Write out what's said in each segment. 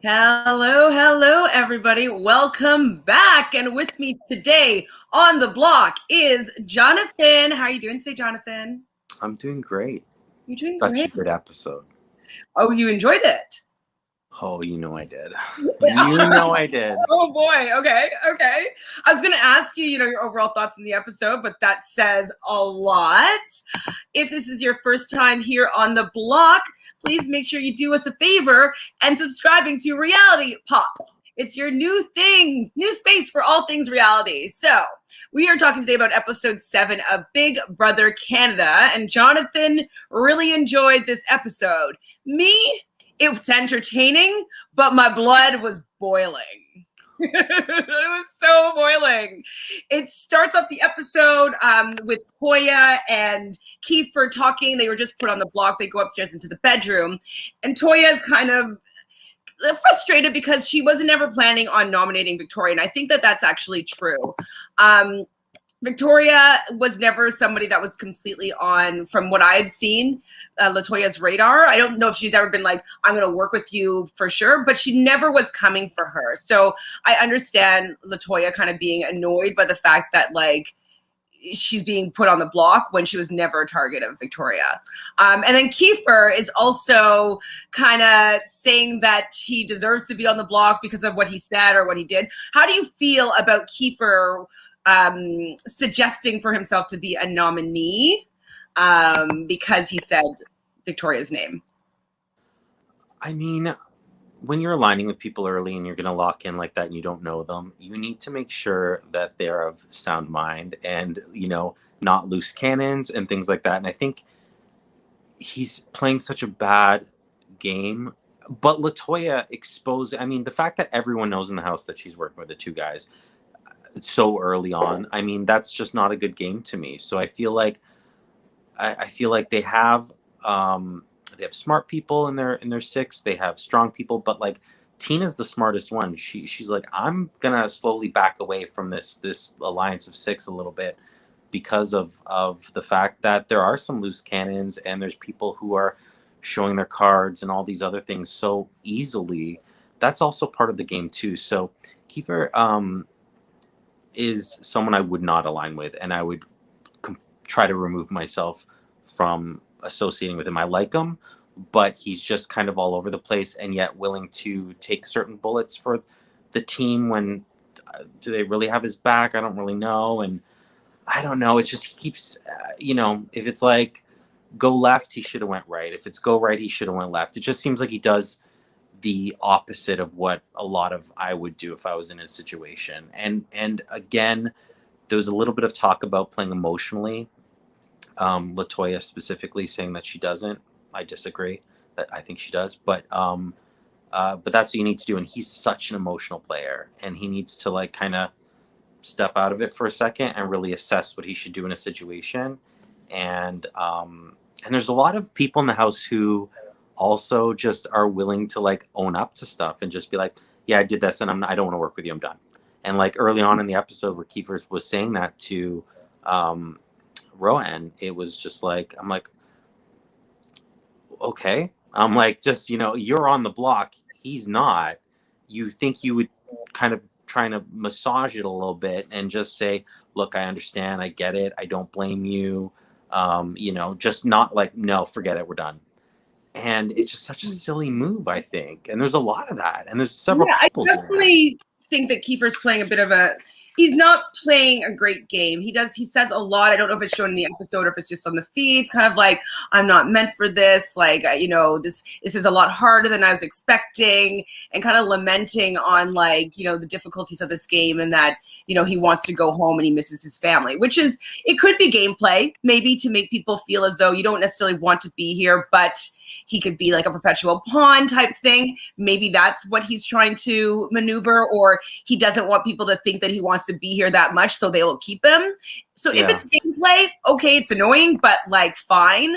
Hello, everybody. Welcome back. And with me today on the block is Jonathan. How are you doing today, Jonathan? I'm doing great. You're doing Such a great. good episode. Oh, you enjoyed it? Oh, you know I did. I did. Oh boy. Okay. I was going to ask you, your overall thoughts on the episode, but that says a lot. If this is your first time here on the block, please make sure you do us a favor and subscribing to Reality Pop. It's your new space for all things reality. So we are talking today about episode 7 of Big Brother Canada, and Jonathan really enjoyed this episode. Me, it was entertaining, but my blood was boiling. It was so boiling. It starts off the episode with Toya and Kiefer talking. They were just put on the block. They go upstairs into the bedroom, and Toya is kind of frustrated because she wasn't ever planning on nominating Victoria, and I think that that's actually true. Victoria was never somebody that was completely on, from what I had seen, Latoya's radar. I don't know if she's ever been like, I'm going to work with you for sure, but she never was coming for her. So I understand Latoya kind of being annoyed by the fact that, like, she's being put on the block when she was never a target of Victoria. And then Kiefer is also kind of saying that he deserves to be on the block because of what he said or what he did. How do you feel about Kiefer suggesting for himself to be a nominee because he said Victoria's name? I mean, when you're aligning with people early and you're going to lock in like that and you don't know them, you need to make sure that they're of sound mind and, not loose cannons and things like that. And I think he's playing such a bad game. But Latoya exposed, the fact that everyone knows in the house that she's working with the two guys so early on, that's just not a good game to me. So I feel like they have smart people in their six. They have strong people, but like Tina's the smartest one. She's like, I'm gonna slowly back away from this alliance of six a little bit because of the fact that there are some loose cannons and there's people who are showing their cards and all these other things so easily. That's also part of the game too. So Kiefer is someone I would not align with, and I would try to remove myself from associating with him. I like him, but he's just kind of all over the place and yet willing to take certain bullets for the team when do they really have his back? I don't really know. And I don't know. It just keeps, if it's like go left, he should have went right. If it's go right, he should have went left. It just seems like he does the opposite of what a lot of I would do if I was in his situation. And again, there was a little bit of talk about playing emotionally. Latoya specifically saying that she doesn't. I disagree. That I think she does, but that's what you need to do. And he's such an emotional player, and he needs to like kind of step out of it for a second and really assess what he should do in a situation. And there's a lot of people in the house who also just are willing to like own up to stuff and just be like, yeah, I did this, and I don't want to work with you. I'm done. And like early on in the episode where Kiefer was saying that to Rowan, it was just like, I'm like, okay. I'm like, just, you're on the block. He's not. You think you would kind of trying to massage it a little bit and just say, look, I understand. I get it. I don't blame you. Just not like, no, forget it. We're done. And it's just such a silly move, I think. And there's a lot of that. And there's several people I definitely think that Kiefer's playing a bit of he's not playing a great game. He says a lot. I don't know if it's shown in the episode or if it's just on the feeds, kind of like, I'm not meant for this. Like, this is a lot harder than I was expecting, and kind of lamenting on like, the difficulties of this game, and that, he wants to go home and he misses his family, which is, it could be gameplay maybe to make people feel as though you don't necessarily want to be here, but he could be like a perpetual pawn type thing. Maybe that's what he's trying to maneuver, or he doesn't want people to think that he wants to be here that much, so they will keep him. So if it's gameplay, okay, it's annoying, but like fine.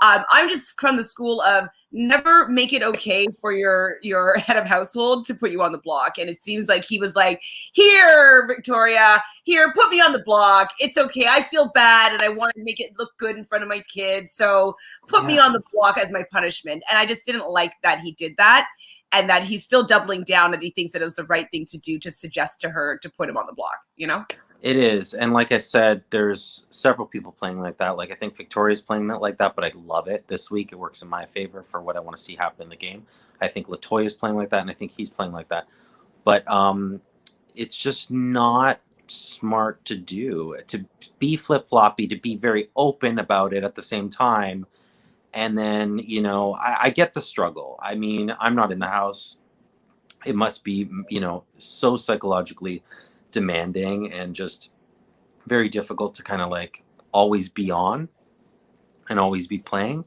I'm just from the school of never make it okay for your head of household to put you on the block. And it seems like he was like, here, Victoria, here, put me on the block. It's okay. I feel bad and I want to make it look good in front of my kids. So put me on the block as my punishment. And I just didn't like that he did that. and that he's still doubling down, and he thinks that it was the right thing to do to suggest to her to put him on the block, you know? It is. And like I said, there's several people playing like that. Like I think Victoria's playing that like that, but I love it this week. It works in my favor for what I want to see happen in the game. I think Latoya's playing like that, and I think he's playing like that. But it's just not smart to do, to be flip-floppy, to be very open about it at the same time. And then, you know, I get the struggle. I mean, I'm not in the house. It must be, you know, so psychologically demanding and just very difficult to kind of like always be on and always be playing.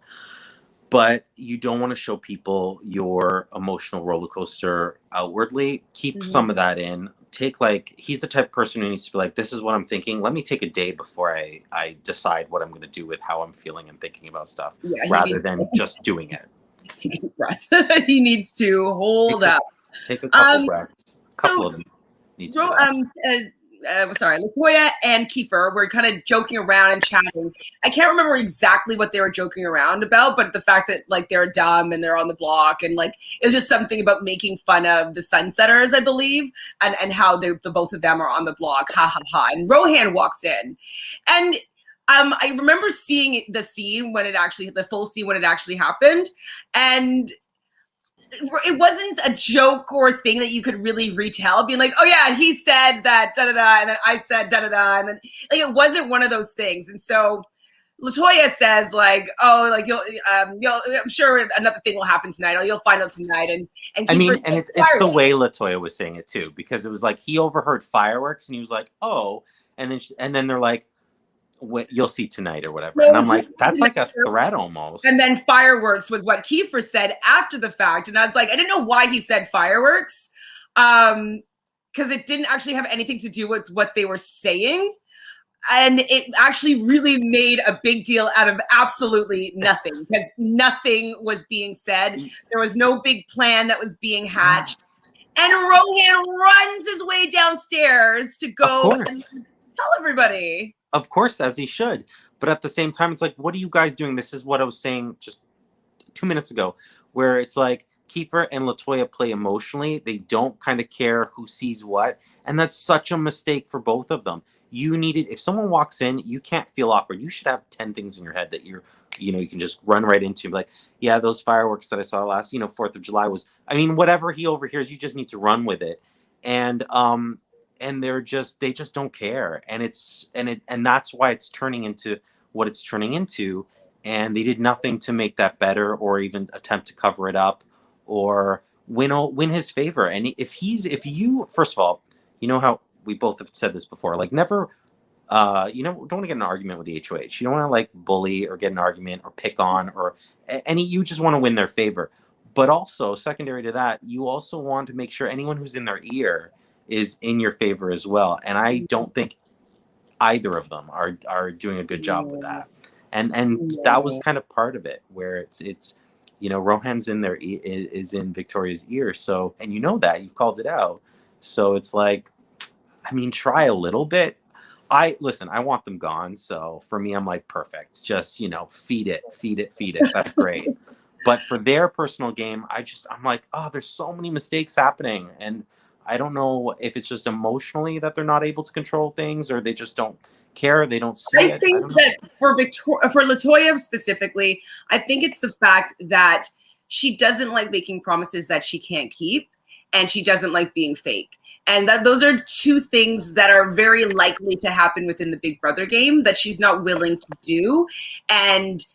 But you don't want to show people your emotional roller coaster outwardly. Keep some of that in. Take like, he's the type of person who needs to be like, this is what I'm thinking. Let me take a day before I decide what I'm going to do with how I'm feeling and thinking about stuff, rather than just doing it. Take a deep breath. He needs to hold up. Take a couple breaths. A couple of them need to do that. Sorry, Latoya and Kiefer were kind of joking around and chatting. I can't remember exactly what they were joking around about, but the fact that like they're dumb and they're on the block, and like it was just something about making fun of the Sunsetters, I believe, and how the both of them are on the block. Ha ha ha. And Rohan walks in, and I remember seeing the scene when the full scene when it actually happened, and it wasn't a joke or a thing that you could really retell, being like, oh yeah, he said that da da da, and then I said da da da, and then like it wasn't one of those things. And so Latoya says like, oh, like you'll I'm sure another thing will happen tonight, or you'll find out tonight. And I mean, and it's the way Latoya was saying it too, because it was like he overheard fireworks and he was like, oh, and then they're like, you'll see tonight or whatever. And I'm like, that's like a threat almost. And then fireworks was what Kiefer said after the fact. And I was like, I didn't know why he said fireworks, because it didn't actually have anything to do with what they were saying. And it actually really made a big deal out of absolutely nothing, because nothing was being said. There was no big plan that was being hatched. And Rohan runs his way downstairs to go and tell everybody. Of course, as he should. But at the same time, it's like, what are you guys doing? This is what I was saying just 2 minutes ago, where it's like Kiefer and Latoya play emotionally. They don't kind of care who sees what. And that's such a mistake for both of them. You needed, if someone walks in, you can't feel awkward. You should have 10 things in your head that you can just run right into. Like, yeah, those fireworks that I saw last, 4th of July was, I mean, whatever he overhears, you just need to run with it. And they just don't care. And that's why it's turning into what it's turning into. And they did nothing to make that better or even attempt to cover it up or win his favor. And if you, first of all, you know how we both have said this before, like never, don't want to get in an argument with the HOH. You don't want to like bully or get an argument or pick on or you just want to win their favor. But also secondary to that, you also want to make sure anyone who's in their ear is in your favor as well. And I don't think either of them are doing a good job with that. And that was kind of part of it, where it's Rohan's in there is in Victoria's ear. So, and that you've called it out. So it's like, I mean, try a little bit. I want them gone. So for me, I'm like, perfect. Just, feed it. That's great. But for their personal game, I'm like, oh, there's so many mistakes happening. And I don't know if it's just emotionally that they're not able to control things, or they just don't care. They don't see it. I think that for Latoya specifically, I think it's the fact that she doesn't like making promises that she can't keep, and she doesn't like being fake. And those are two things that are very likely to happen within the Big Brother game that she's not willing to do. And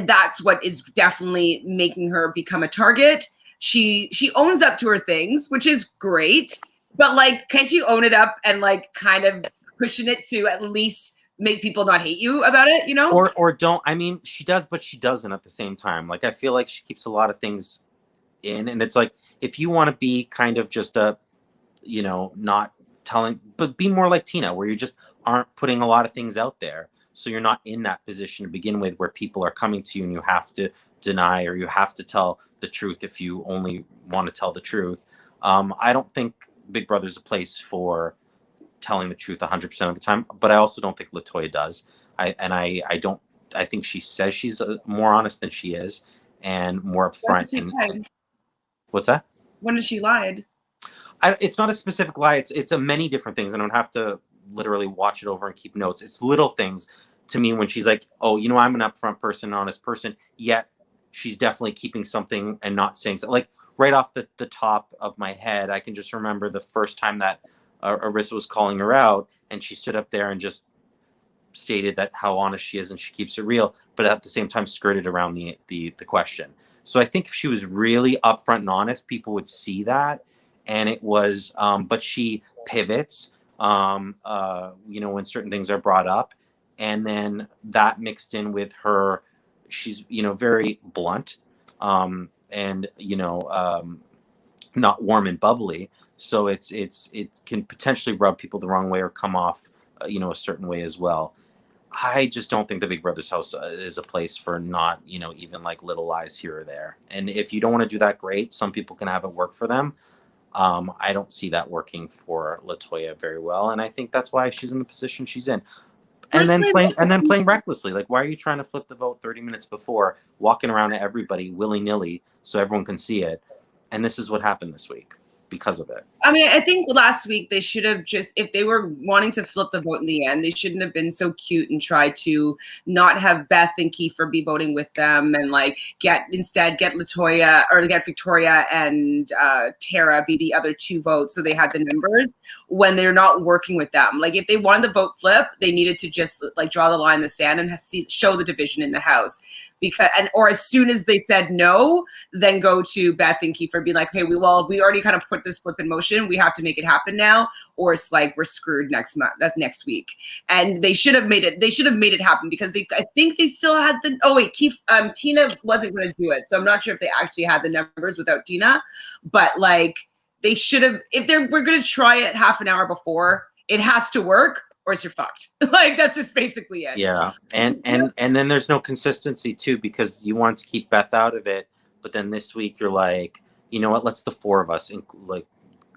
that's what is definitely making her become a target. She owns up to her things, which is great, but like, can't you own it up and like kind of cushion it to at least make people not hate you about it, Or don't. I mean, she does, but she doesn't at the same time. Like, I feel like she keeps a lot of things in, and it's like, if you want to be kind of just a, not telling, but be more like Tina, where you just aren't putting a lot of things out there. So you're not in that position to begin with, where people are coming to you and you have to deny, or you have to tell the truth if you only want to tell the truth. I don't think Big Brother's a place for telling the truth 100% of the time, but I also don't think Latoya does. I think she says she's more honest than she is, and more upfront. What's that? When did she lied? It's not a specific lie. It's a many different things. I don't have to literally watch it over and keep notes. It's little things to me when she's like, oh, you know, I'm an upfront person, honest person, yet she's definitely keeping something and not saying something. Like right off the top of my head, I can just remember the first time that Arissa was calling her out and she stood up there and just stated that how honest she is and she keeps it real, but at the same time skirted around the question. So I think if she was really upfront and honest, people would see that. And it was, but she pivots, you know, when certain things are brought up, and then that mixed in with her, she's, you know, very blunt, and you know, not warm and bubbly. So it can potentially rub people the wrong way or come off, you know, a certain way as well. I just don't think the Big Brother's house is a place for not, you know, even like little lies here or there. And if you don't want to do that, great. Some people can have it work for them. I don't see that working for Latoya very well, and I think that's why she's in the position she's in. And then playing recklessly. Like, why are you trying to flip the vote 30 minutes before, walking around to everybody willy nilly so everyone can see it? And this is what happened this week because of it. I mean, I think last week they should have just, if they were wanting to flip the vote in the end, they shouldn't have been so cute and tried to not have Beth and Kiefer be voting with them and like instead get Latoya or get Victoria and Tara be the other two votes so they had the numbers when they're not working with them. Like if they wanted the vote flip, they needed to just like draw the line in the sand and show the division in the house. Or as soon as they said no, then go to Beth and Kiefer, be like, hey, we already kind of put this flip in motion. We have to make it happen now, or it's like we're screwed next month. That's next week. And they should have made it. They should have made it happen because I think they still had the. Oh wait, Tina wasn't going to do it, so I'm not sure if they actually had the numbers without Tina. But like they should have. If we're going to try it half an hour before, it has to work. Or you're fucked. Like that's just basically it. Yeah, and then there's no consistency too because you want to keep Beth out of it, but then this week you're like, you know what? Let's the four of us like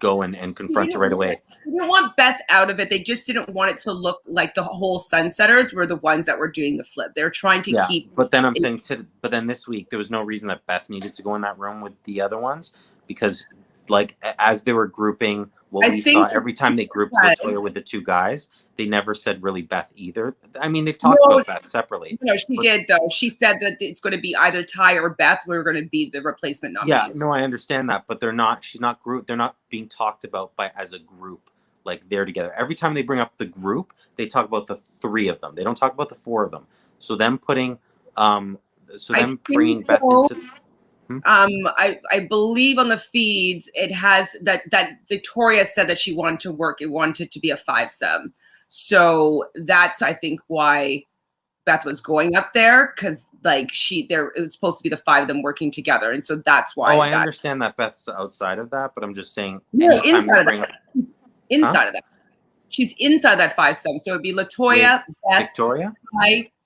go and confront her right away. They didn't want Beth out of it. They just didn't want it to look like the whole Sunsetters were the ones that were doing the flip. They're trying to keep. But then I'm saying but then this week there was no reason that Beth needed to go in that room with the other ones because like as they were grouping. What we saw every time they grouped Latoya with the two guys, they never said really Beth either. I mean, they've talked about Beth separately. No, she did though. She said that it's going to be either Ty or Beth. We're going to be the replacement nominees. Yeah, no, I understand that, but they're not. She's not group. They're not being talked about as a group. Like they're together. Every time they bring up the group, they talk about the three of them. They don't talk about the four of them. So them putting, bringing Beth into. I believe on the feeds it has that Victoria said that she wanted to work. It wanted to be a 5-sub. So that's I think why Beth was going up there because like it was supposed to be the five of them working together, and so that's why. Oh, I understand that Beth's outside of that, but I'm just saying. No, inside of that. She's inside that 5-sub. So it'd be Latoya, Beth,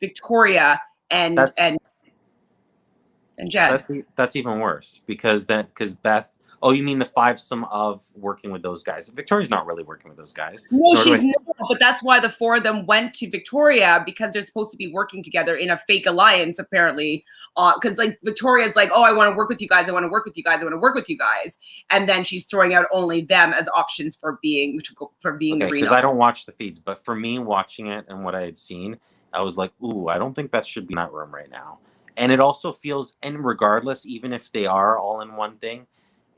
Victoria, and Jed. That's even worse because Beth. Oh, you mean the 5-sum of working with those guys? Victoria's not really working with those guys. No, she's not. But that's why the four of them went to Victoria because they're supposed to be working together in a fake alliance, apparently. Because like Victoria's like, oh, I want to work with you guys. I want to work with you guys. I want to work with you guys. And then she's throwing out only them as options for being the Reno. Because I don't watch the feeds, but for me watching it and what I had seen, I was like, ooh, I don't think Beth should be in that room right now. And it also feels, and regardless, even if they are all in one thing,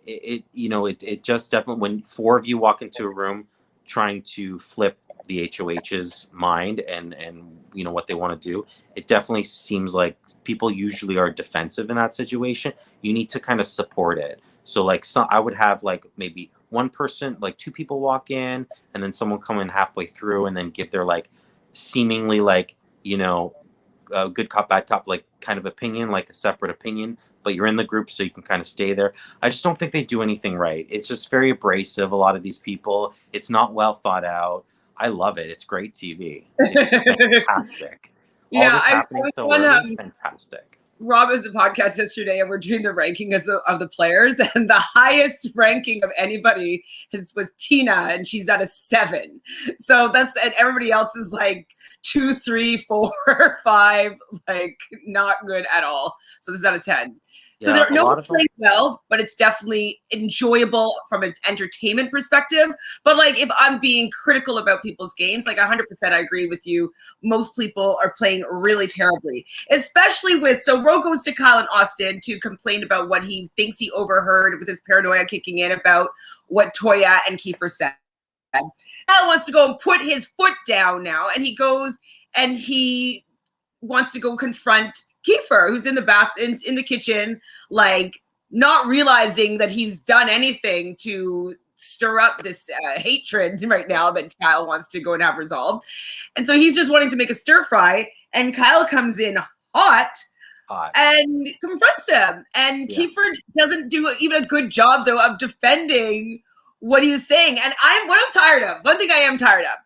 it just definitely when four of you walk into a room trying to flip the HOH's mind and you know what they want to do, it definitely seems like people usually are defensive in that situation. You need to kind of support it. So like I would have like maybe one person, like two people walk in and then someone come in halfway through and then give their like seemingly like, you know, good cop, bad cop, like kind of opinion, like a separate opinion, but you're in the group so you can kind of stay there. I just don't think they do anything right. It's just very abrasive, a lot of these people. It's not well thought out. I love it. It's great TV. It's fantastic. All this happening so early, fantastic. Rob has a podcast yesterday and we're doing the ranking of the players, and the highest ranking of anybody was Tina, and she's at a 7. So and everybody else is like 2, 3, 4, 5, like not good at all. So this is out of 10. So Yeah, a no lot one's of them. playing well, but it's definitely enjoyable from an entertainment perspective. But like, if I'm being critical about people's games, like 100%, I agree with you. Most people are playing really terribly, especially with, so Ro goes to Kyle and Austin to complain about what he thinks he overheard with his paranoia kicking in about what Toya and Kiefer said. Kyle wants to go and put his foot down now, and he goes and he wants to go confront Kiefer, who's in the in the kitchen, like not realizing that he's done anything to stir up this hatred right now that Kyle wants to go and have resolved. And so he's just wanting to make a stir fry, and Kyle comes in hot and confronts him. And Kiefer doesn't do even a good job, though, of defending what he was saying. And what I'm tired of, one thing I am tired of,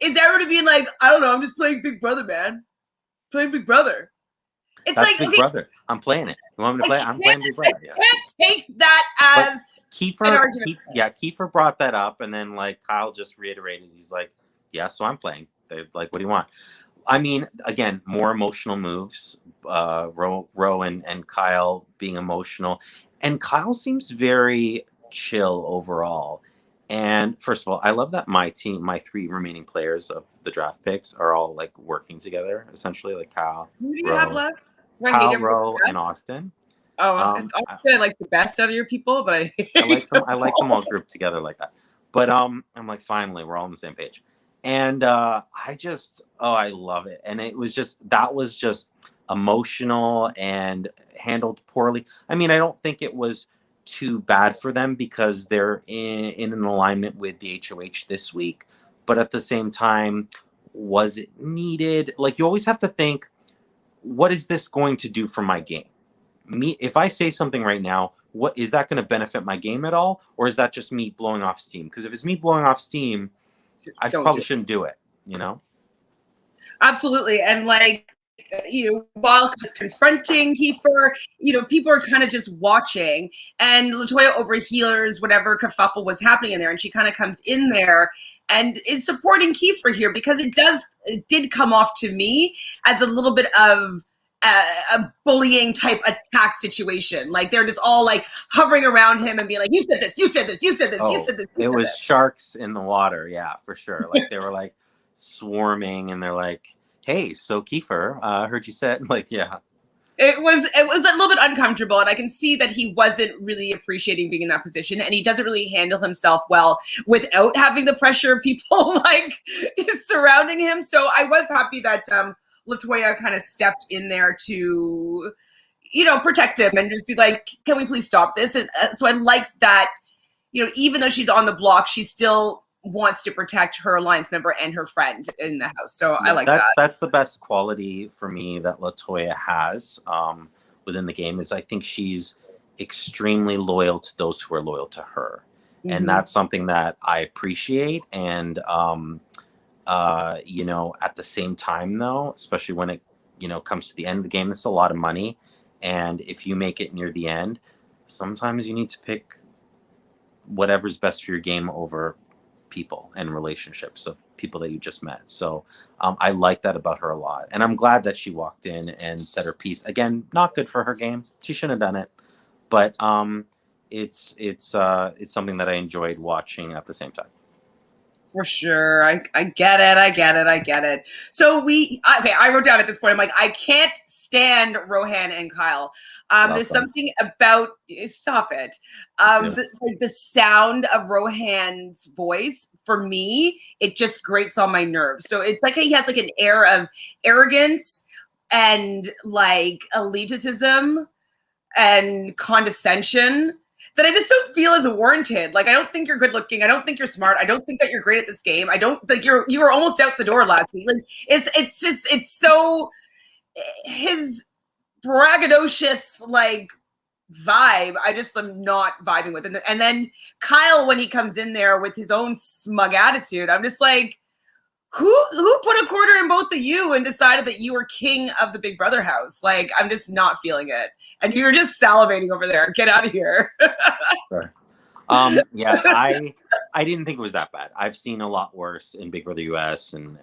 is everybody being like, I don't know, I'm just playing Big Brother, man. Playing Big Brother. It's That's like, Big okay, Brother. I'm playing it. You want me to play? I'm playing Big Brother. I can't take that as an argument. Kiefer brought that up, and then like Kyle just reiterated. He's like, "Yeah, so I'm playing." They're like, "What do you want?" I mean, again, more emotional moves. Ro and Kyle being emotional, and Kyle seems very chill overall. And first of all, I love that my team, my three remaining players of the draft picks, are all like working together essentially. Like Kyle, Who do you have Ro, left? Kyle, Ro, and Austin. Oh, I like the best out of your people, but I like them. I like them all grouped together like that. But I'm like, finally, we're all on the same page. And I love it. And it was just emotional and handled poorly. I mean, I don't think it was too bad for them because they're in an alignment with the HOH this week. But at the same time, was it needed? Like, you always have to think, what is this going to do for my game? If I say something right now, what is that going to benefit my game at all, or is that just me blowing off steam? Because if it's me blowing off steam, I probably shouldn't do it. Absolutely. And like, while confronting Kiefer, people are kind of just watching, and Latoya overhears whatever kerfuffle was happening in there, and she kind of comes in there and is supporting Kiefer here, because it did come off to me as a little bit of a bullying type attack situation. Like, they're just all like hovering around him and being like, you said this, you said this, you said this, you said this. It was sharks in the water. Yeah, for sure. Like, they were like swarming, and they're like, hey, so Kiefer, heard you said, like, yeah. It was a little bit uncomfortable, and I can see that he wasn't really appreciating being in that position, and he doesn't really handle himself well without having the pressure of people like surrounding him. So I was happy that Latoya kind of stepped in there to, protect him and just be like, can we please stop this? And so I like that, even though she's on the block, she still wants to protect her alliance member and her friend in the house. So I like that. That's the best quality for me that Latoya has within the game, is I think she's extremely loyal to those who are loyal to her. Mm-hmm. And that's something that I appreciate. And, at the same time, though, especially when it, comes to the end of the game, that's a lot of money. And if you make it near the end, sometimes you need to pick whatever's best for your game over people and relationships of people that you just met. So I like that about her a lot, and I'm glad that she walked in and said her piece. Again, not good for her game. She shouldn't have done it, but it's something that I enjoyed watching at the same time. For sure. I get it. So I wrote down at this point, I'm like, I can't stand Rohan and Kyle. There's something about, stop it. The sound of Rohan's voice, for me, it just grates on my nerves. So it's like he has like an air of arrogance and like elitism and condescension that I just don't feel is warranted. Like, I don't think you're good looking. I don't think you're smart. I don't think that you're great at this game. I don't think you were almost out the door last week. Like, it's so, his braggadocious like vibe, I just am not vibing with. And then Kyle, when he comes in there with his own smug attitude, I'm just like, who put a quarter in both of you and decided that you were king of the Big Brother house? Like, I'm just not feeling it. And you were just salivating over there. Get out of here. Sure. Yeah, I didn't think it was that bad. I've seen a lot worse in Big Brother US and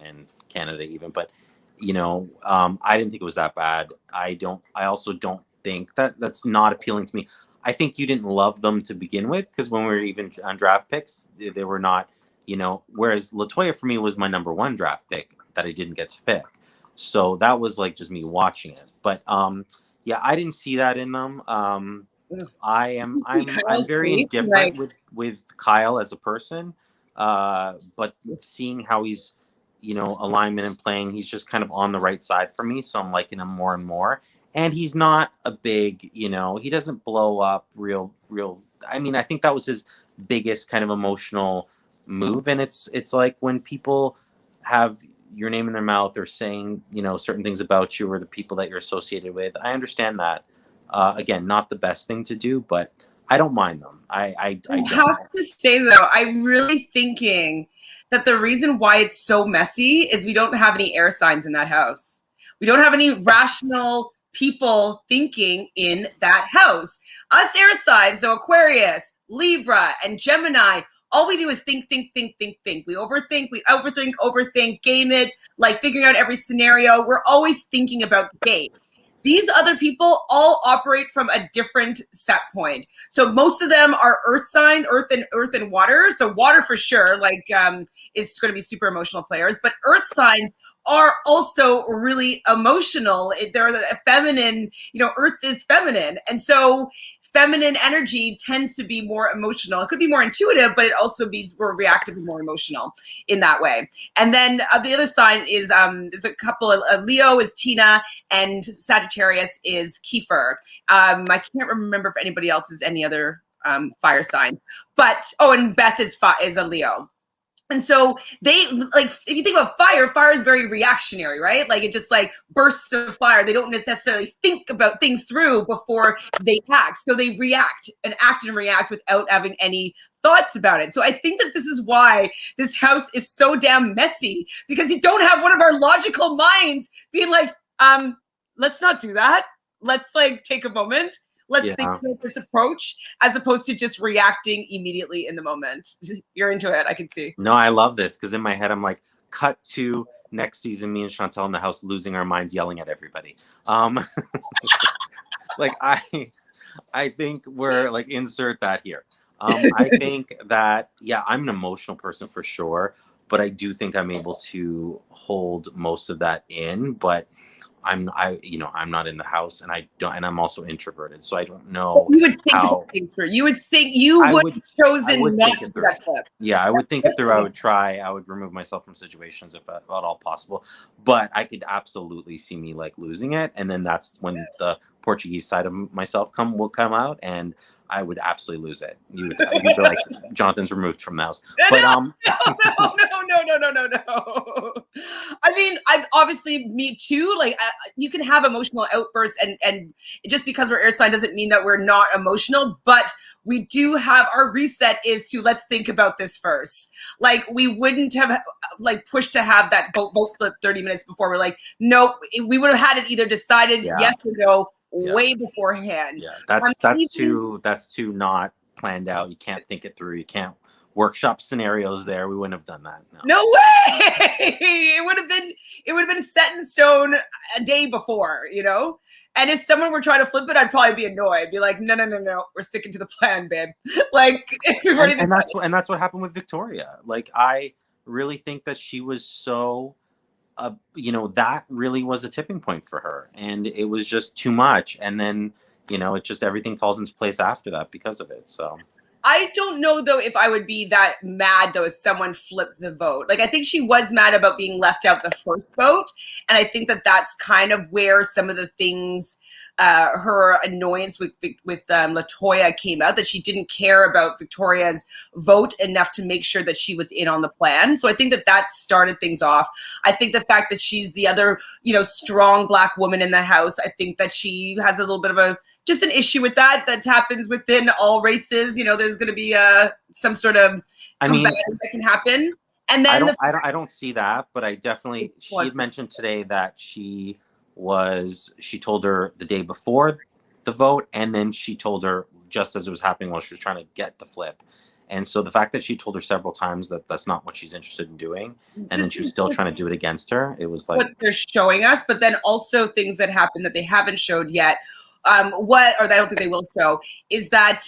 Canada even, but I didn't think it was that bad. I also don't think that's not appealing to me. I think you didn't love them to begin with, because when we were even on draft picks, they were not, whereas Latoya for me was my number one draft pick that I didn't get to pick. So that was like just me watching it. But yeah, I didn't see that in them. I'm Kyle's very face, indifferent with Kyle as a person. But seeing how he's, alignment and playing, he's just kind of on the right side for me. So I'm liking him more and more. And he's not a big, he doesn't blow up real. I mean, I think that was his biggest kind of emotional move. And it's like when people have your name in their mouth or saying, certain things about you or the people that you're associated with. I understand that. Again, not the best thing to do, but I don't mind them. I don't. have to say though, I'm really thinking that the reason why it's so messy is we don't have any air signs in that house. We don't have any rational people thinking in that house. Us air signs, so Aquarius, Libra, and Gemini, all we do is think. We overthink, overthink, game it, like figuring out every scenario. We're always thinking about the game. These other people all operate from a different set point. So most of them are earth signs, earth and water. So water for sure, is going to be super emotional players. But earth signs are also really emotional. They're a feminine, earth is feminine. And so feminine energy tends to be more emotional. It could be more intuitive, but it also means we're reactive and more emotional in that way. And then the other sign is there's a couple of Leo is Tina and Sagittarius is Kiefer. I can't remember if anybody else is any other fire sign, but and Beth is a Leo. And so they if you think about fire is very reactionary, right? Like it just like bursts of fire. They don't necessarily think about things through before they act. So they react and react without having any thoughts about it. So I think that this is why this house is so damn messy, because you don't have one of our logical minds being like, let's not do that. Let's take a moment. Let's think about this approach, as opposed to just reacting immediately in the moment. You're into it, I can see. No, I love this, because in my head, I'm like, cut to next season, me and Chantal in the house losing our minds, yelling at everybody. I think we're insert that here. I think that, I'm an emotional person for sure, but I do think I'm able to hold most of that in. But I'm not in the house, and I'm also introverted, so I don't know. You would think about things through. You would think you would have chosen not to do that flip. Yeah, I would think it through. I would try. I would remove myself from situations if at all possible. But I could absolutely see me losing it, and then that's when the Portuguese side of myself will come out, and I would absolutely lose it. You'd be like, Jonathan's removed from the house. But no. I mean, obviously me too. You can have emotional outbursts, and just because we're air sign doesn't mean that we're not emotional. But we do have our reset is to let's think about this first. We wouldn't have pushed to have that boat flip 30 minutes before. We're like, nope. We would have had it either decided yes or no. Way beforehand. Yeah, that's too not planned out. You can't think it through. You can't workshop scenarios there. We wouldn't have done that. No way. It would have been set in stone a day before, And if someone were trying to flip it, I'd probably be annoyed. Be like, no, we're sticking to the plan, babe. And that's what happened with Victoria. I really think that she was so. That really was a tipping point for her, and it was just too much. And then, it just everything falls into place after that because of it. So I don't know though if I would be that mad though if someone flipped the vote. I think she was mad about being left out the first vote, and I think that that's kind of where some of the things, her annoyance with Latoya came out, that she didn't care about Victoria's vote enough to make sure that she was in on the plan. So I think that started things off. I think the fact that she's the other, strong Black woman in the house, I think that she has a little bit of just an issue with that happens within all races. There's going to be some sort of that can happen. And then I don't see that, but I definitely, she had mentioned today that she told her the day before the vote, and then she told her just as it was happening while she was trying to get the flip. And so the fact that she told her several times that that's not what she's interested in doing, and then she was still trying to do it against her, it was like what they're showing us. But then also things that happen that they haven't showed yet. I don't think they will show, is that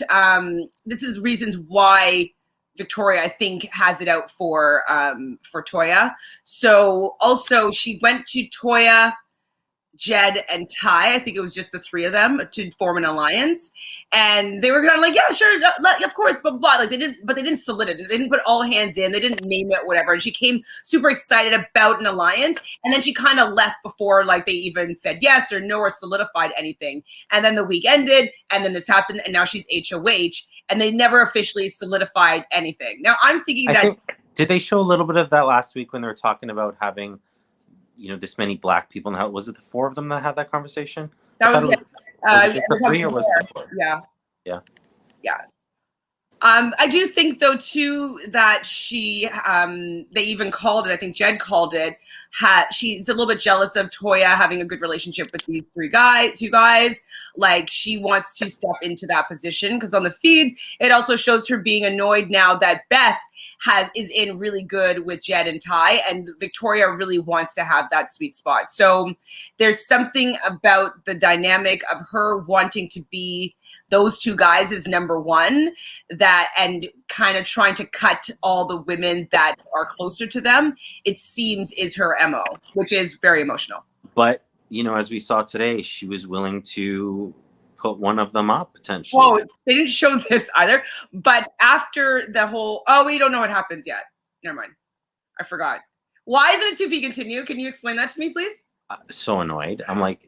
this is reasons why Victoria, I think, has it out for Toya. So also she went to Toya, Jed, and Ty. I think it was just the three of them to form an alliance, and they were kind of like, yeah, sure, of course, blah, blah, blah. Like they didn't solidify it. They didn't put all hands in. They didn't name it, whatever. And she came super excited about an alliance, and then she kind of left before like they even said yes or no or solidified anything. And then the week ended, and then this happened, and now she's HOH, and they never officially solidified anything. Now I'm thinking did they show a little bit of that last week when they were talking about having, this many black people? And how was it the four of them that had that conversation? That was it just the three, or was it the four? Yeah. Yeah. Yeah. I do think though too that they even called it, I think Jed called it, she's a little bit jealous of Toya having a good relationship with these two guys. Like she wants to step into that position because on the feeds, it also shows her being annoyed now that Beth is in really good with Jed and Ty, and Victoria really wants to have that sweet spot. So there's something about the dynamic of her wanting to be those two guys is number one, and kind of trying to cut all the women that are closer to them, it seems, is her MO, which is very emotional. But, as we saw today, she was willing to put one of them up potentially. Oh, they didn't show this either. But after the whole, we don't know what happens yet. Never mind. I forgot. Why isn't it to be continued? Can you explain that to me, please? So annoyed. I'm like,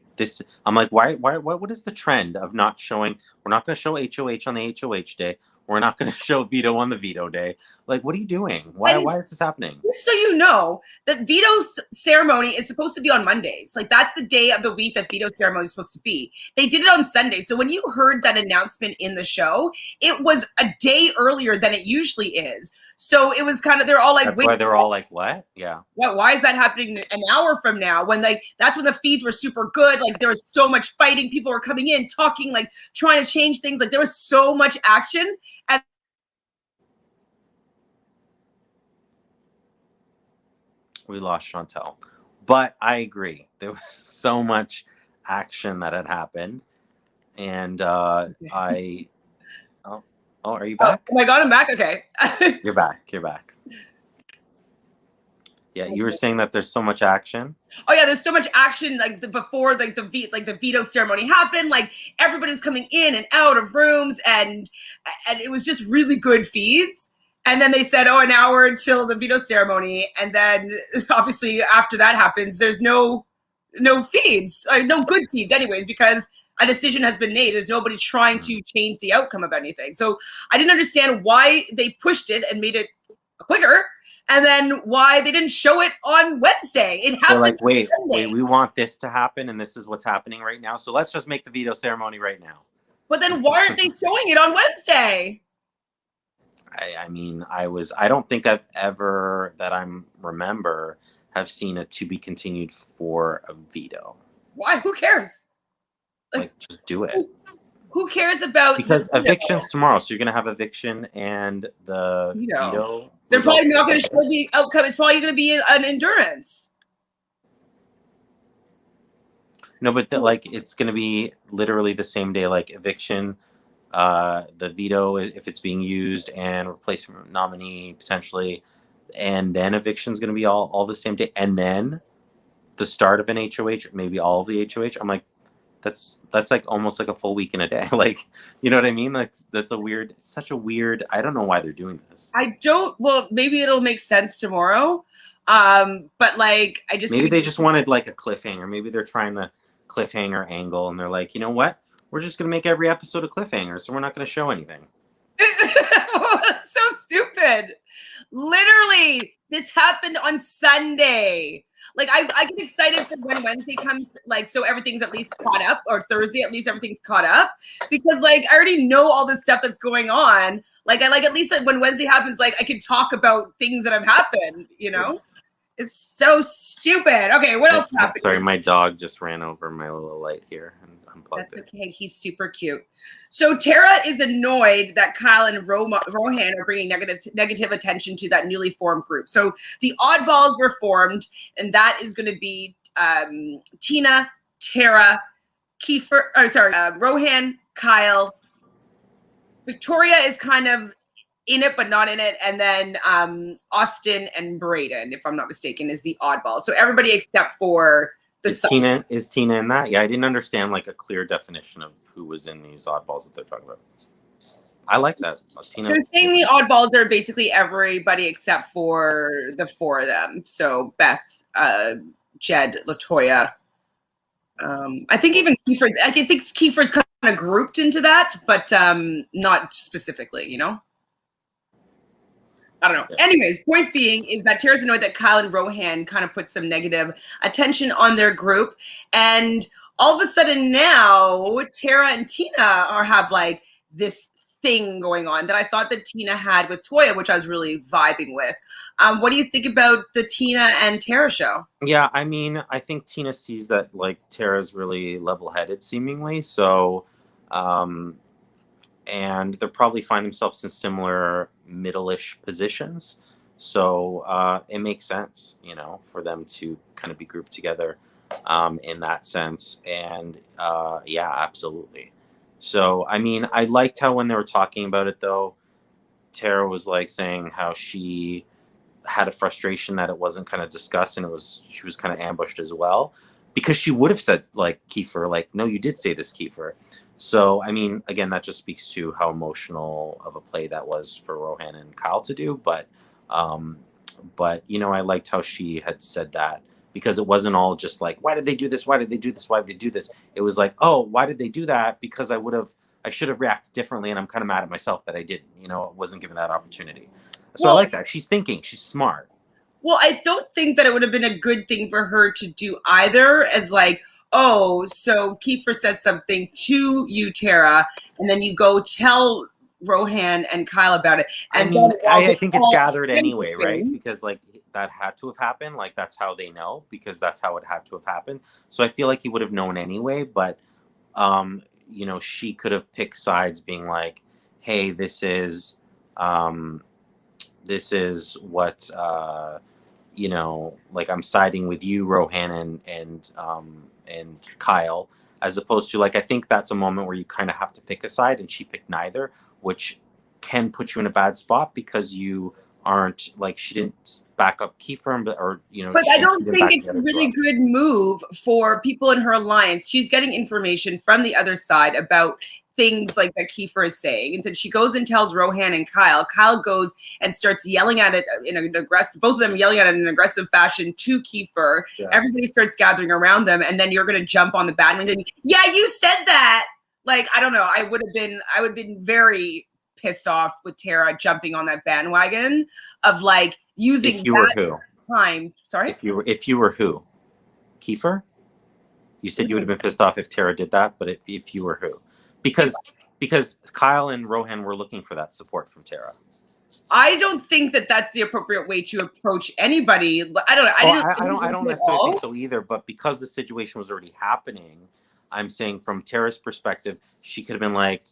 why, what is the trend of not showing? We're not going to show HOH on the HOH day. We're not going to show Veto on the Veto day. Like, what are you doing? Why is this happening? Just so you know, that Veto's ceremony is supposed to be on Mondays. Like, that's the day of the week that Veto's ceremony is supposed to be. They did it on Sunday. So when you heard that announcement in the show, it was a day earlier than it usually is. So it was kind of, they're all like, that's why they're all like, what? Yeah. Why is that happening an hour from now? When that's when the feeds were super good. Like there was so much fighting. People were coming in, talking, like trying to change things. Like there was so much action. And we lost Chantel. But I agree. There was so much action that had happened. And are you back? Oh my God, I'm back. Okay. You're back. Yeah, you were saying that there's so much action. Oh yeah, there's so much action before the Veto ceremony happened. Like everybody was coming in and out of rooms, and it was just really good feeds. And then they said, an hour until the Veto ceremony, and then obviously after that happens, there's no feeds, no good feeds, anyways, because a decision has been made. There's nobody trying to change the outcome of anything. So I didn't understand why they pushed it and made it quicker, and then why they didn't show it on Wednesday. It happened. They're like, wait, we want this to happen, and this is what's happening right now. So let's just make the Veto ceremony right now. But then why aren't they showing it on Wednesday? I don't think I've ever, that I remember, have seen a to be continued for a Veto. Why? Who cares? Like, just do it. Who cares about? Because eviction's tomorrow, so you're gonna have eviction and the Veto. They're probably not going to show the outcome. It's probably going to be an endurance. No, but it's going to be literally the same day, like eviction, the Veto if it's being used, and replacement nominee potentially, and then eviction's going to be all the same day, and then the start of an HOH, maybe all of the HOH. I'm like, that's like almost like a full week in a day. Like, you know what I mean? That's such a weird, I don't know why they're doing this. Well, maybe it'll make sense tomorrow. But like, maybe they just wanted like a cliffhanger. Maybe they're trying the cliffhanger angle, and they're like, you know what? We're just going to make every episode a cliffhanger, so we're not going to show anything. That's so stupid. Literally, this happened on Sunday. Like, I get excited for when Wednesday comes, like, so everything's at least caught up, or Thursday, at least everything's caught up, because, like, I already know all this stuff that's going on. Like, I like, at least when Wednesday happens, like, I can talk about things that have happened, you know? It's so stupid. Okay, what else happened? Sorry, my dog just ran over my little light here and unplugged it. That's okay. He's super cute. So Tara is annoyed that Kyle and Rohan are bringing negative attention to that newly formed group. So the Oddballs were formed, and that is going to be Tina, Tara, Rohan, Kyle. Victoria is kind of in it but not in it, and then Austin and Braden, if I'm not mistaken, is the oddball. So everybody except for the is Tina in that? Yeah, I didn't understand like a clear definition of who was in these oddballs that they're talking about. I like that. Tina. They're saying the oddballs are basically everybody except for the four of them. So Beth, Jed, Latoya. I think even I think Kiefer's kind of grouped into that, but not specifically, you know? I don't know. Yeah. Anyways, point being is that Tara's annoyed that Kyle and Rohan kind of put some negative attention on their group. And all of a sudden now, Tara and Tina have like this thing going on that I thought that Tina had with Toya, which I was really vibing with. What do you think about the Tina and Tara show? Yeah, I mean, I think Tina sees that like Tara's really level-headed seemingly. So, and they'll probably find themselves in similar middle-ish positions. So it makes sense, you know, for them to kind of be grouped together in that sense. And yeah, absolutely. So, I mean, I liked how when they were talking about it, though, Tara was like saying how she had a frustration that it wasn't kind of discussed and she was kind of ambushed as well, because she would have said like Kiefer, like, no, you did say this, Kiefer. So, I mean, again, that just speaks to how emotional of a play that was for Rohan and Kyle to do. But you know, I liked how she had said that, because it wasn't all just like, why did they do this? Why did they do this? Why did they do this? It was like, oh, why did they do that? Because I should have reacted differently, and I'm kind of mad at myself that I didn't, you know, wasn't given that opportunity. So I like that. She's thinking, she's smart. Well, I don't think that it would have been a good thing for her to do either, as like, oh, so Kiefer says something to you, Tara, and then you go tell Rohan and Kyle about it. And I mean, I think it's gathered anyway, right? Because like that had to have happened. Like that's how they know, because that's how it had to have happened. So I feel like he would have known anyway. But you know, she could have picked sides, being like, hey, this is what you know, like I'm siding with you, Rohan and Kyle, as opposed to like, I think that's a moment where you kind of have to pick a side, and she picked neither, which can put you in a bad spot because you aren't like, she didn't back up Kiefer, or you know. But I don't think it's a really good move for people in her alliance. She's getting information from the other side about things like that Kiefer is saying. And then she goes and tells Rohan and Kyle. Kyle goes and starts yelling at it in an aggressive, both of them yelling at it in an aggressive fashion to Kiefer. Yeah. Everybody starts gathering around them, and then you're going to jump on the bandwagon. Yeah, you said that. Like, I don't know. I would have been very pissed off with Tara jumping on that bandwagon of like using that time. Sorry? If you were who? Kiefer? You said you would have been pissed off if Tara did that, but if you were who? Because Kyle and Rohan were looking for that support from Tara. I don't think that that's the appropriate way to approach anybody. I don't necessarily think so either, but because the situation was already happening, I'm saying from Tara's perspective, she could have been like,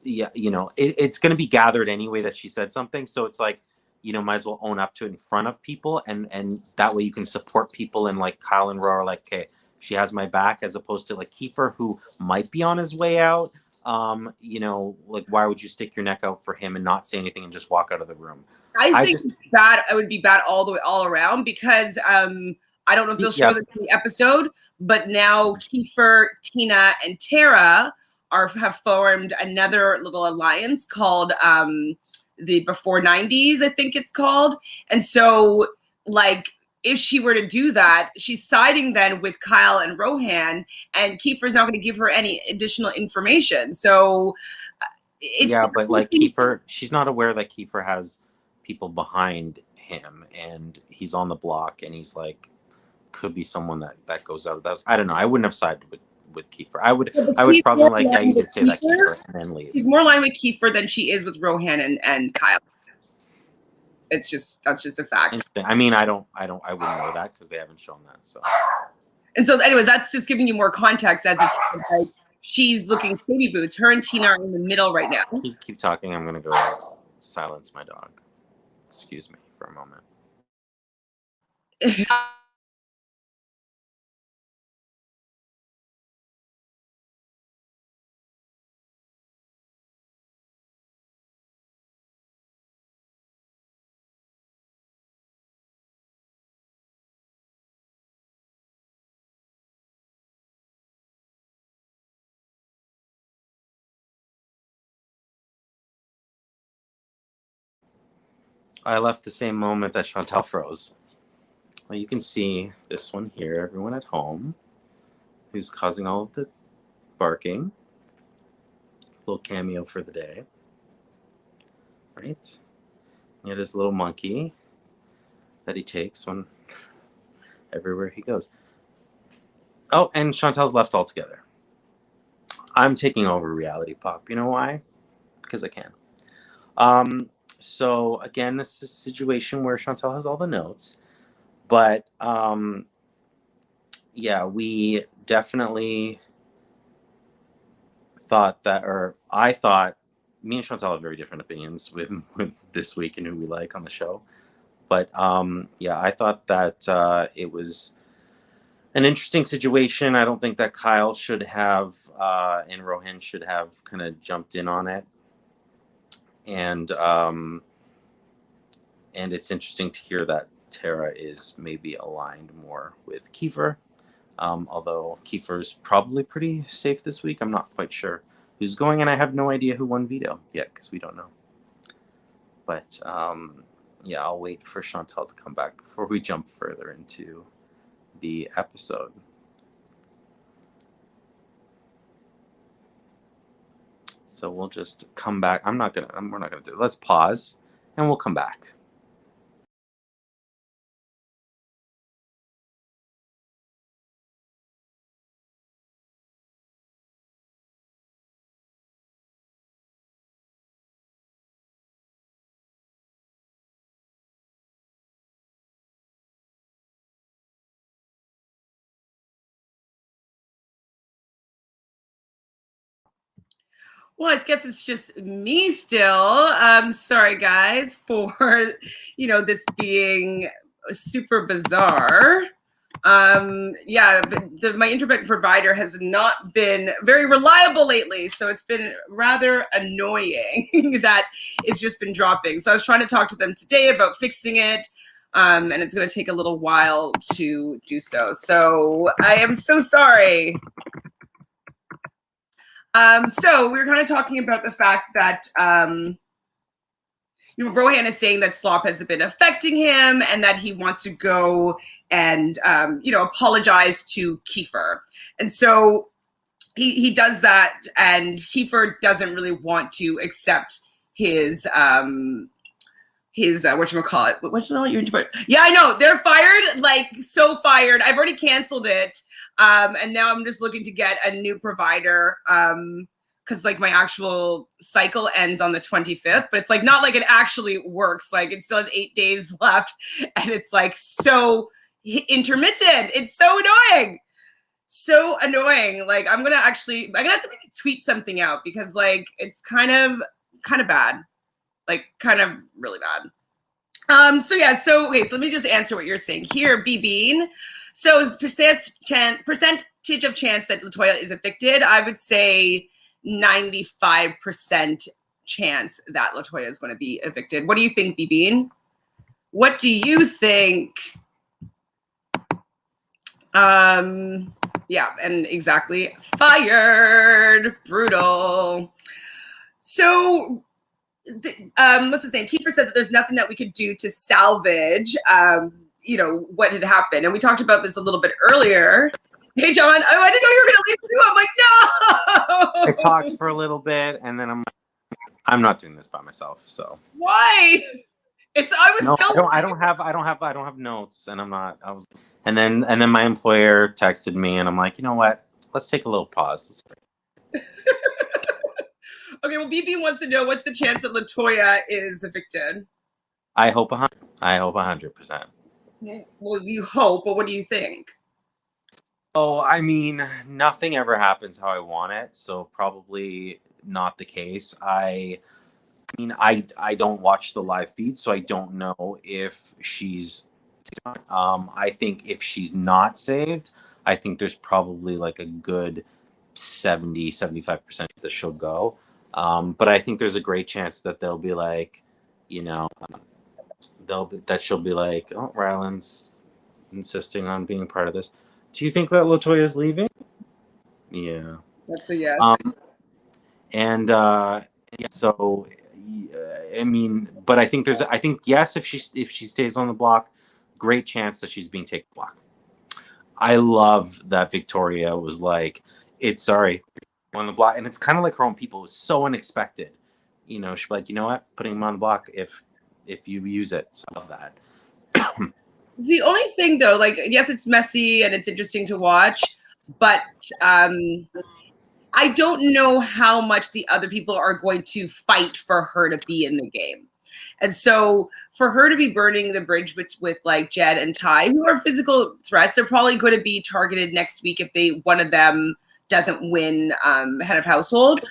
yeah, you know, it's going to be gathered anyway that she said something. So it's like, you know, might as well own up to it in front of people. And that way you can support people. And like Kyle and Ro are like, okay, she has my back, as opposed to like Kiefer, who might be on his way out. You know, like, why would you stick your neck out for him and not say anything and just walk out of the room? I think it's bad. It would be bad all around, because I don't know if they'll show this in the episode, but now Kiefer, Tina, and Tara have formed another little alliance called the Before 90s, I think it's called. And so, like, if she were to do that, she's siding then with Kyle and Rohan, and Kiefer's not going to give her any additional information. So it's but like Kiefer, she's not aware that Kiefer has people behind him, and he's on the block, and he's like, could be someone that goes out. I don't know. I wouldn't have sided with Kiefer. I would probably like, yeah, you could say that Kiefer and then leave. She's more aligned with Kiefer than she is with Rohan and Kyle. That's just a fact. I mean, I wouldn't know that because they haven't shown that. So. And so, anyways, that's just giving you more context, as it's like she's looking shady boots. Her and Tina are in the middle right now. Keep talking. I'm gonna go silence my dog. Excuse me for a moment. I left the same moment that Chantal froze. Well, you can see this one here, everyone at home, who's causing all of the barking. Little cameo for the day. Right? It is a little monkey that he takes when everywhere he goes. Oh, and Chantal's left altogether. I'm taking over Reality Pop. You know why? Because I can. So again, this is a situation where Chantal has all the notes, but yeah, we definitely thought that, or I thought, me and Chantal have very different opinions with this week and who we like on the show. But yeah, I thought that it was an interesting situation. I don't think that Kyle should have and Rohan should have kind of jumped in on it. And it's interesting to hear that Tara is maybe aligned more with Kiefer. Although Kiefer's probably pretty safe this week. I'm not quite sure who's going, and I have no idea who won Veto yet because we don't know. But yeah, I'll wait for Chantal to come back before we jump further into the episode. So we'll just come back. We're not gonna do it. Let's pause and we'll come back. Well, I guess it's just me still. Sorry, guys, for this being super bizarre. Yeah, my internet provider has not been very reliable lately, so it's been rather annoying that it's just been dropping. So I was trying to talk to them today about fixing it, and it's going to take a little while to do so. So I am so sorry. So we were kind of talking about the fact that Rohan is saying that slop has been affecting him and that he wants to go and apologize to Kiefer. And so he does that, and Kiefer doesn't really want to accept his whatchamacallit. Yeah, I know. They're fired, like so fired. I've already canceled it. And now I'm just looking to get a new provider. Because like my actual cycle ends on the 25th, but it's like not like it actually works. Like it still has 8 days left, and it's like so intermittent. It's so annoying. So annoying. Like I'm gonna have to maybe tweet something out because like it's kind of bad. Like kind of really bad. So let me just answer what you're saying here, BBan. So is percentage of chance that Latoya is evicted? I would say 95% chance that Latoya is going to be evicted. What do you think, BBan? What do you think? Yeah, and exactly. Fired. Brutal. So what's his name? Kiefer said that there's nothing that we could do to salvage, what had happened. And we talked about this a little bit earlier. Hey, John, I didn't know you were going to leave too. I'm like, no. I talked for a little bit, and then I'm not doing this by myself. So why? I don't have notes, and I'm not. And then my employer texted me, and I'm like, you know what? Let's take a little pause. Okay, well, BB wants to know what's the chance that Latoya is evicted? I hope 100%. Well, you hope, but what do you think? Oh, I mean, nothing ever happens how I want it, so probably not the case. I don't watch the live feed, so I don't know if she's. I think if she's not saved, I think there's probably like a good 70-75% that she'll go. But I think there's a great chance that they'll be like, that she'll be like, oh, Ryland's insisting on being part of this. Do you think that Latoya's leaving? Yeah. That's a yes. And so I mean, but I think yes, if she stays on the block, great chance that she's being taken block. I love that Victoria was like, "It's sorry on the block," and it's kind of like her own people. It was so unexpected. You know, she'd be like, "You know what? Putting him on the block if you use it." So I love that. The only thing though, like, yes, it's messy and it's interesting to watch, but I don't know how much the other people are going to fight for her to be in the game. And so for her to be burning the bridge with like Jed and Ty, who are physical threats, they're probably going to be targeted next week if one of them doesn't win head of household.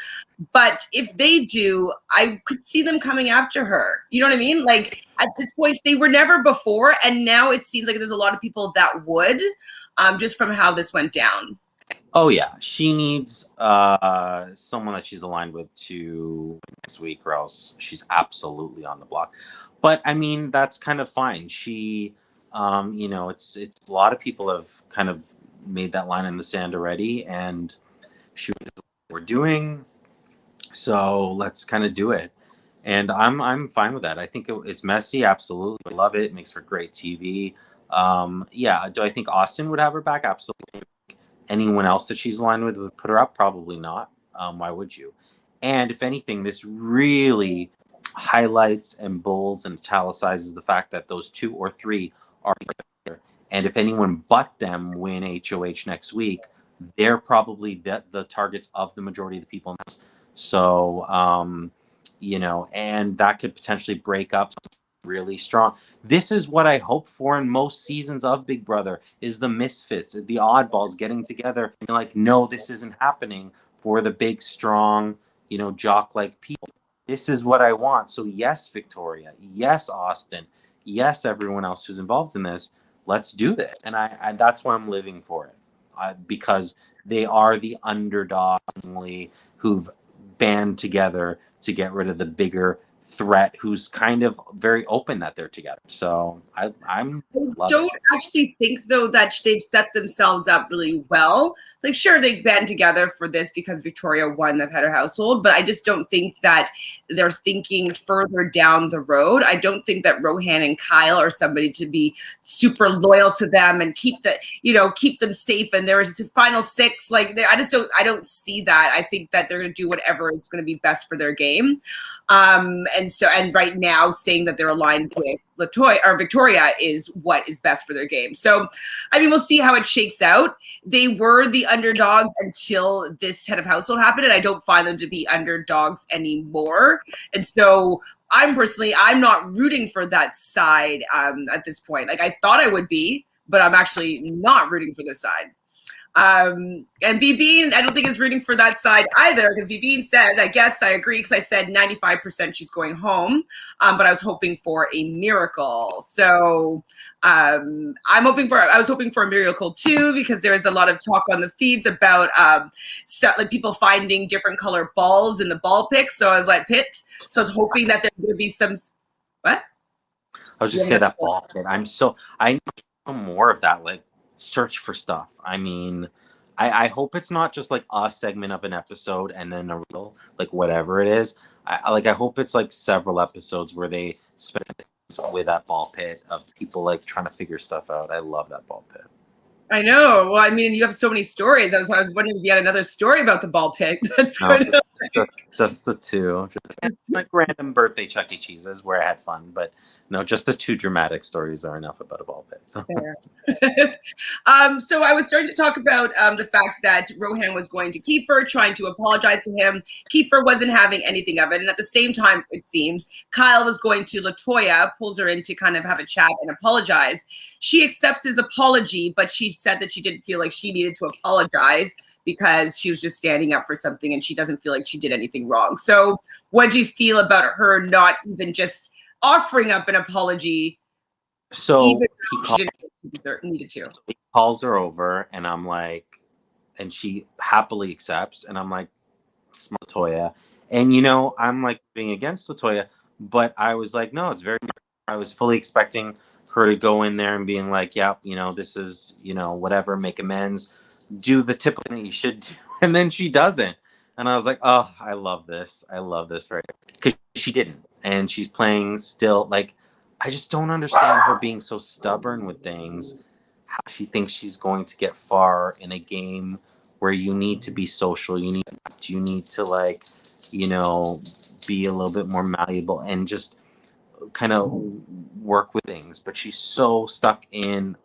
But if they do, I could see them coming after her. You know what I mean? Like at this point, they were never before, and now it seems like there's a lot of people that would, just from how this went down. Oh yeah, she needs someone that she's aligned with to next week, or else she's absolutely on the block. But I mean, that's kind of fine. She, you know, it's a lot of people have kind of made that line in the sand already, and she knows what we're doing. So let's kind of do it, and I'm fine with that. I think it's messy, absolutely. I love it. It makes for great TV. Yeah, do I think Austin would have her back? Absolutely. Anyone else that she's aligned with would put her up? Probably not. Why would you? And if anything, this really highlights and bolds and italicizes the fact that those 2 or 3 are there. And if anyone but them win HOH next week, they're probably the targets of the majority of the people in the house. So, you know, and that could potentially break up really strong. This is what I hope for in most seasons of Big Brother, is the misfits, the oddballs getting together and like, no, this isn't happening for the big, strong, you know, jock-like people. This is what I want. So yes, Victoria, yes, Austin, yes, everyone else who's involved in this, let's do this. And that's why I'm living for it, because they are the underdog who've band together to get rid of the bigger threat, who's kind of very open that they're together. So I'm don't actually think though that they've set themselves up really well. Like sure, they band together for this because Victoria won the head of household, but I just don't think that they're thinking further down the road. I don't think that Rohan and Kyle are somebody to be super loyal to them and keep them safe. And there's a final 6. Like I don't see that. I think that they're going to do whatever is going to be best for their game. And right now saying that they're aligned with Latoya or Victoria is what is best for their game. So, I mean, we'll see how it shakes out. They were the underdogs until this head of household happened, and I don't find them to be underdogs anymore. And so I'm not rooting for that side at this point. Like I thought I would be, but I'm actually not rooting for this side. And BB, I don't think is rooting for that side either, because BB says, I guess I agree, because I said 95% she's going home, but I was hoping for a miracle. So I was hoping for a miracle too, because there is a lot of talk on the feeds about stuff like people finding different color balls in the ball pick. So I was like, So I was hoping that there's going to be some. What? I was just saying that ball pit. I need more of that. Like, search for stuff. I mean, I hope it's not just like a segment of an episode and then a real, like whatever it is. I hope it's like several episodes where they spend with that ball pit of people like trying to figure stuff out. I love that ball pit. I know. Well, I mean, you have so many stories. I was wondering if you had another story about the ball pit. That's just the 2. Just like random birthday Chuck E. Cheese's where I had fun, but no, just the 2 dramatic stories are enough about a ball pit. So. So I was starting to talk about the fact that Rohan was going to Kiefer, trying to apologize to him. Kiefer wasn't having anything of it. And at the same time, it seems, Kyle was going to Latoya, pulls her in to kind of have a chat and apologize. She accepts his apology, but she said that she didn't feel like she needed to apologize because she was just standing up for something and she doesn't feel like she did anything wrong. So what do you feel about her not even just offering up an apology? So needed to. So he calls her over and I'm like, and she happily accepts. And I'm like, smart Latoya. And, you know, I'm like being against Latoya, but I was like, no, it's very, I was fully expecting her to go in there and being like, yep, you know, this is, you know, whatever, make amends, do the typical thing you should do. And then she doesn't. And I was like, oh, I love this. I love this. Right. Because she didn't, and she's playing still. Like, I just don't understand her being so stubborn with things. How she thinks she's going to get far in a game where you need to be social, you need to, like, be a little bit more malleable and just kind of work with things. But she's so stuck in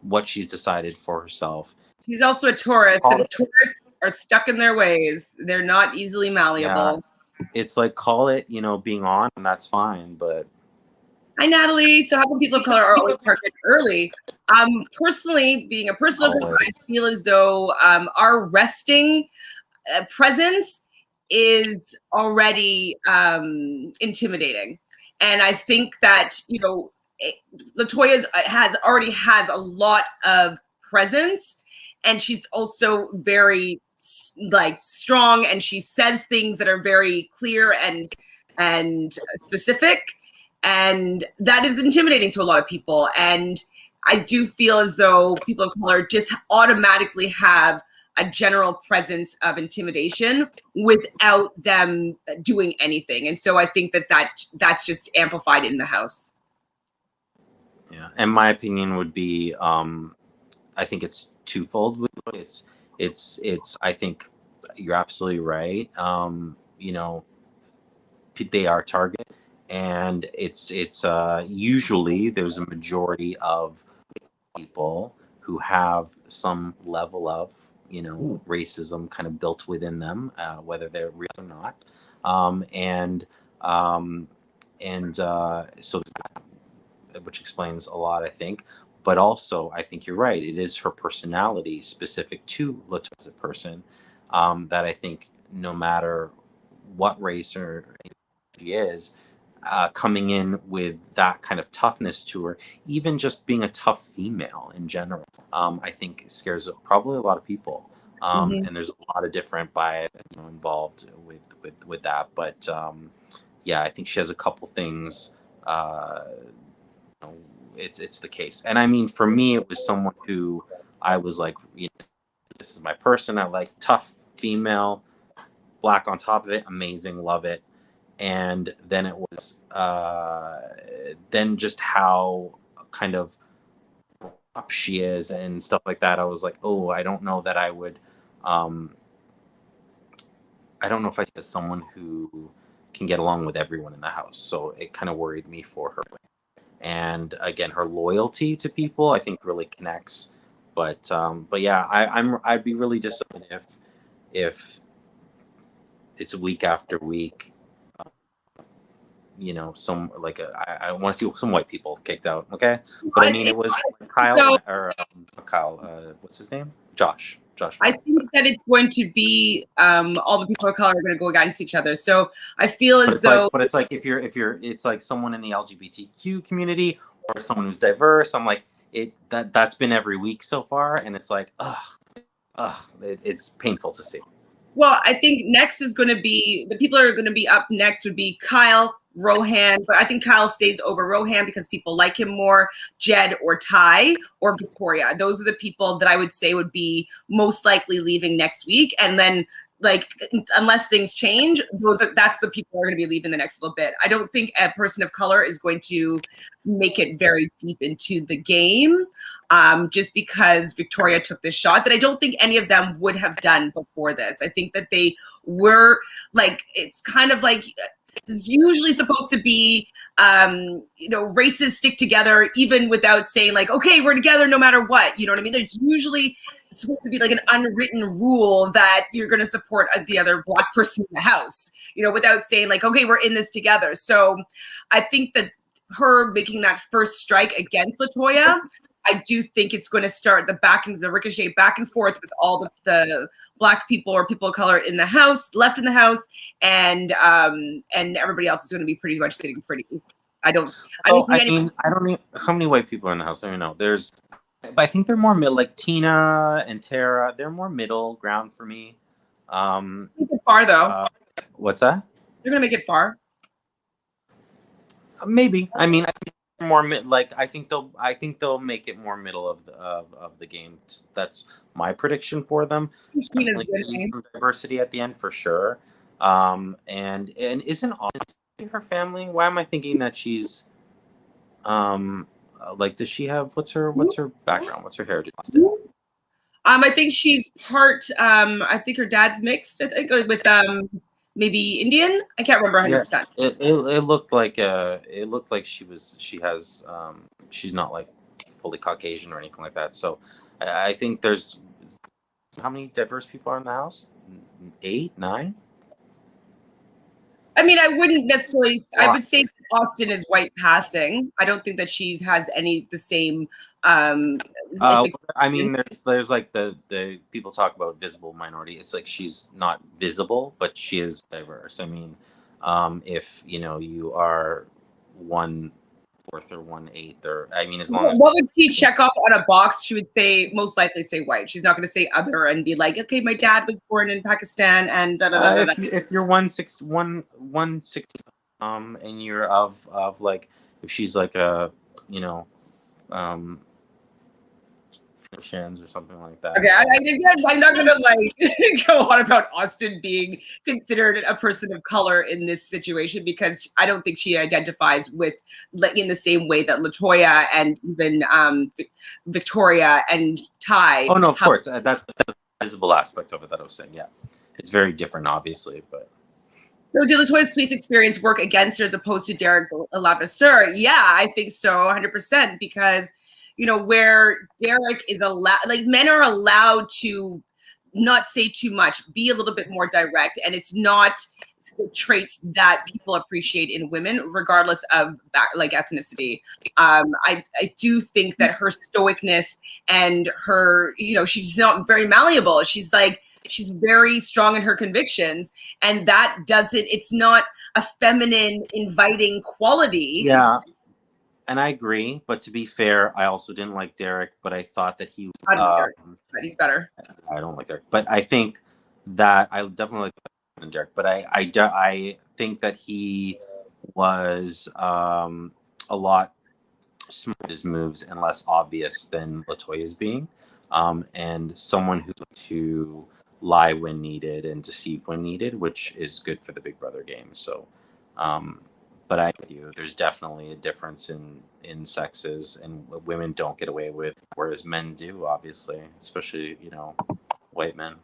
what she's decided for herself. She's also a Taurus, and Taurus are stuck in their ways. They're not easily malleable. Yeah. It's like, call it, being on, and that's fine. But hi, Natalie. So how come people of color are always targeted early? Personally, being a person of color, I feel as though our resting presence is already intimidating. And I think that, Latoya already has a lot of presence, and she's also very strong, and she says things that are very clear and specific, and that is intimidating to a lot of people. And I do feel as though people of color just automatically have a general presence of intimidation without them doing anything. And so I think that's just amplified in the house. Yeah. And my opinion would be, I think it's twofold. It's I think you're absolutely right. They are target, and it's usually there's a majority of people who have some level of racism kind of built within them, whether they're real or not, so which explains a lot, I think. But also, I think you're right. It is her personality specific to Latoya as a person, that I think no matter what race or she is, coming in with that kind of toughness to her, even just being a tough female in general, I think scares probably a lot of people. And there's a lot of different bias involved with that. But yeah, I think she has a couple things. It's the case. And I mean, for me, it was someone who I was like, this is my person. I like tough female, black on top of it, amazing, love it. And then it was then just how kind of up she is and stuff like that. I was like, oh, I don't know that I would. I don't know if I see someone who can get along with everyone in the house. So it kind of worried me for her. And again, her loyalty to people, I think, really connects. But yeah, I'd be really disappointed if it's week after week. Some I want to see some white people kicked out. Okay, but I mean, it was Kyle or Kyle. What's his name? Josh. I think that it's going to be all the people of color are going to go against each other. So I feel as though, but it's like if you're it's like someone in the LGBTQ community or someone who's diverse. I'm like that's been every week so far, and it's like it's painful to see. Well, I think next is going to be the people that are going to be up next would be Kyle, Rohan, but I think Kyle stays over Rohan because people like him more, Jed or Ty or Victoria. Those are the people that I would say would be most likely leaving next week. And then, unless things change, that's the people who are going to be leaving the next little bit. I don't think a person of color is going to make it very deep into the game, just because Victoria took this shot that I don't think any of them would have done before this. I think that they were it's kind of like, it's usually supposed to be, races stick together even without saying okay, we're together no matter what. You know what I mean? There's usually supposed to be an unwritten rule that you're going to support the other black person in the house, without saying okay, we're in this together. So I think that her making that first strike against Latoya, I do think it's going to start the ricochet back and forth with all the black people or people of color in the house, left in the house, and everybody else is going to be pretty much sitting pretty. I don't know how many white people are in the house. I don't know. But I think they're more middle, like Tina and Tara. They're more middle ground for me. Make it far though. What's that? They're going to make it far. Maybe. I mean, I think more I think they'll make it more middle of the game. That's my prediction for them. Definitely some diversity at the end for sure. And isn't Austin her family? Why am I thinking that she's like, does she have what's her background? What's her heritage? I think she's part. I think her dad's mixed. I think with maybe Indian. I can't remember 100%. It looked like she has she's not like fully Caucasian or anything like that. So I think there's how many diverse people are in the house? 8, 9. I mean, I wouldn't necessarily. I would say Austin is white passing. I don't think that she has any the same. I mean, there's like the people talk about visible minority. It's like she's not visible, but she is diverse. I mean, if you are 1/4 or 1/8, or I mean, as long as what would she check off on a box? She would say most likely say white. She's not going to say other and be like, okay, my dad was born in Pakistan and da da da da. If you're 160, and you're of like, if she's like a or something like that. Okay, I'm not gonna like go on about Austin being considered a person of color in this situation because I don't think she identifies with like in the same way that Latoya and even Victoria and Ty. Oh no, of course, that's the visible aspect of it that I was saying. Yeah, it's very different, obviously, but. So did Latoya's police experience work against her as opposed to Derek Lavasseur? Yeah, I think so, 100%, because where Derek is allowed, like men are allowed to not say too much, be a little bit more direct, and it's not the traits that people appreciate in women, regardless of like ethnicity. I do think that her stoicness and her, she's not very malleable. She's very strong in her convictions, and that it's not a feminine, inviting quality. Yeah. And I agree, but to be fair, I also didn't like Derek, but I thought that he I don't like Derek, but he's better. I don't like Derek, but I think that I definitely like than Derek, but I think that he was a lot smarter with his moves and less obvious than Latoya's being, and someone who to lie when needed and deceive when needed, which is good for the Big Brother game. So. But I with you, there's definitely a difference in sexes, and women don't get away with, whereas men do, obviously, especially white men.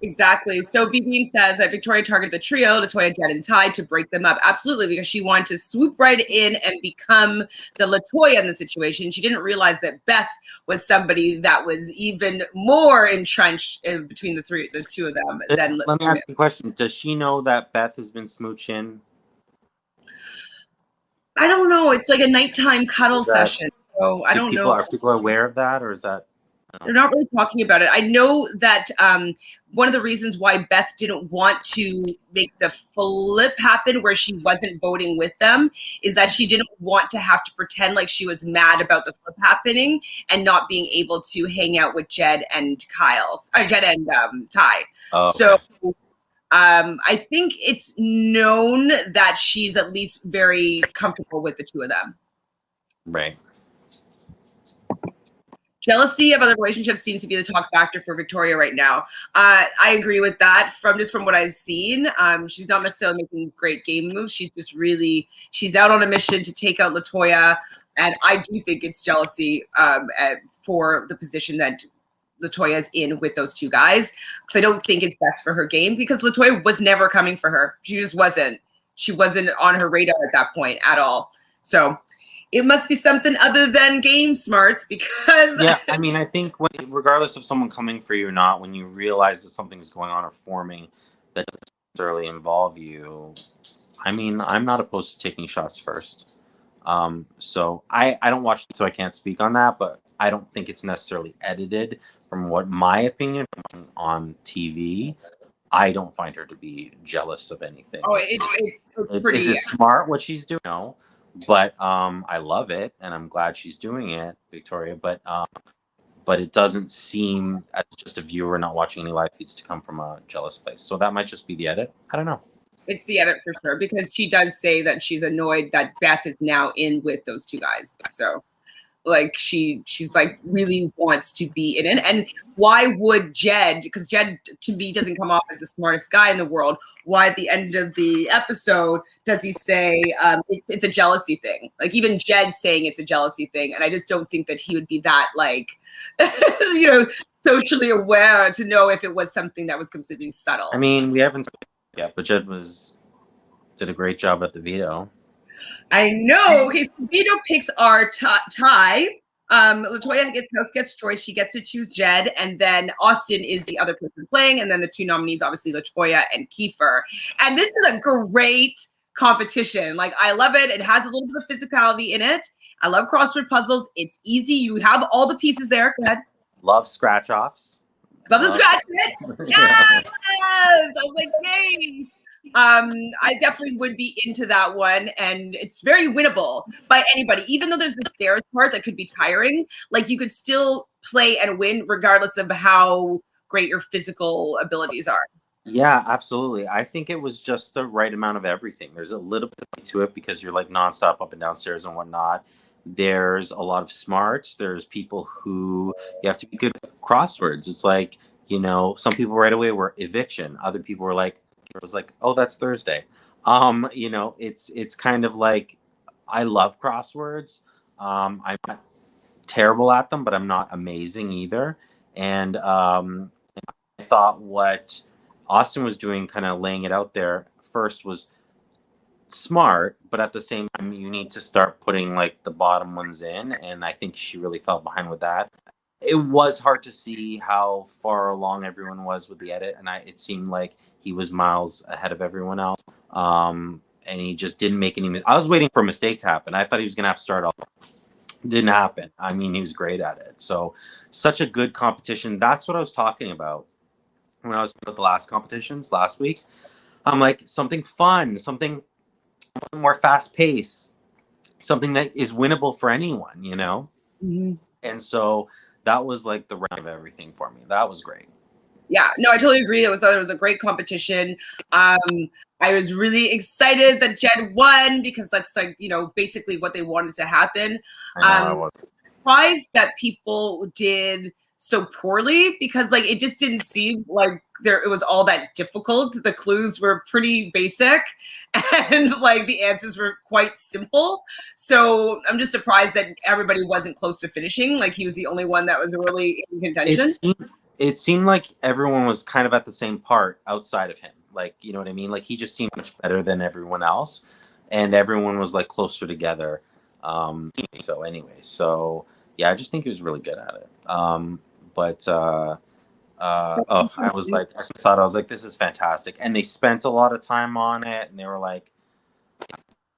Exactly. So BB says that Victoria targeted the trio, Latoya, Jed, and Ty, to break them up. Absolutely, because she wanted to swoop right in and become the Latoya in the situation. She didn't realize that Beth was somebody that was even more entrenched between the two of them. Let me ask you a question. Does she know that Beth has been smooching? I don't know. It's like a nighttime cuddle session. So I don't know. Are people aware of that, or is that? They're not really talking about it. I know that one of the reasons why Beth didn't want to make the flip happen where she wasn't voting with them is that she didn't want to have to pretend like she was mad about the flip happening and not being able to hang out with Jed and Jed and Ty. Oh, okay. So I think it's known that she's at least very comfortable with the two of them. Right. Jealousy of other relationships seems to be the talk factor for Victoria right now. I agree with that from what I've seen. She's not necessarily making great game moves. She's out on a mission to take out Latoya. And I do think it's jealousy for the position that Latoya is in with those two guys. Because I don't think it's best for her game because Latoya was never coming for her. She just wasn't. She wasn't on her radar at that point at all. So it must be something other than game smarts because... Yeah, I mean, I think regardless of someone coming for you or not, when you realize that something's going on or forming that doesn't necessarily involve you, I mean, I'm not opposed to taking shots first. So I don't watch it, so I can't speak on that, but I don't think it's necessarily edited from what my opinion on TV. I don't find her to be jealous of anything. Oh, it's pretty... Is it smart what she's doing? No. But I love it, and I'm glad she's doing it, Victoria. But it doesn't seem, as just a viewer not watching any live feeds, to come from a jealous place. So that might just be the edit. I don't know. It's the edit for sure, because she does say that she's annoyed that Beth is now in with those two guys. So like she's like really wants to be in it. And why would Jed, because Jed to me doesn't come off as the smartest guy in the world, why at the end of the episode does he say it's a jealousy thing? Like even Jed saying it's a jealousy thing, and I just don't think that he would be that like you know, socially aware to know if it was something that was completely subtle. I mean, we haven't yet, but Jed did a great job at the veto. I know. Okay, so Veto picks our tie. Latoya gets house guest choice. She gets to choose Jed, and then Austin is the other person playing, and then the two nominees, obviously Latoya and Kiefer. And this is a great competition. Like I love it. It has a little bit of physicality in it. I love crossword puzzles. It's easy. You have all the pieces there. Go ahead. Love scratch offs. Love the scratch it. Yes. I was like, yay. I definitely would be into that one, and it's very winnable by anybody. Even though there's the stairs part that could be tiring, like you could still play and win regardless of how great your physical abilities are. Yeah, absolutely. I think it was just the right amount of everything. There's a little bit to it because you're like nonstop up and down stairs and whatnot. There's a lot of smarts. There's people who you have to be good at crosswords. It's like, you know, some people right away were eviction. Other people were like, it was like, oh, that's Thursday. You know, it's kind of like I love crosswords. I'm not terrible at them, but I'm not amazing either. And I thought what Austin was doing, kind of laying it out there first, was smart, but at the same time, you need to start putting like the bottom ones in. And I think she really fell behind with that. It was hard to see how far along everyone was with the edit, and it seemed like he was miles ahead of everyone else. And he just didn't make any. I was waiting for a mistake to happen. I thought he was gonna have to start off. Didn't happen. I mean, he was great at it. So, such a good competition. That's what I was talking about when I was at the last competitions last week. I'm like, something fun, something more fast paced, something that is winnable for anyone, you know? Mm-hmm. And so that was like the round of everything for me. That was great. Yeah, no, I totally agree. It was a great competition. I was really excited that Jed won because that's like, you know, basically what they wanted to happen. I was Surprised that people did so poorly because like it just didn't seem like it was all that difficult. The clues were pretty basic and like the answers were quite simple. So I'm just surprised that everybody wasn't close to finishing. Like he was the only one that was really in contention. It seemed like everyone was kind of at the same part outside of him. Like, you know what I mean? Like he just seemed much better than everyone else, and everyone was like closer together. So anyway, so yeah, I just think he was really good at it. I was like, I was like, this is fantastic, and they spent a lot of time on it, and they were like,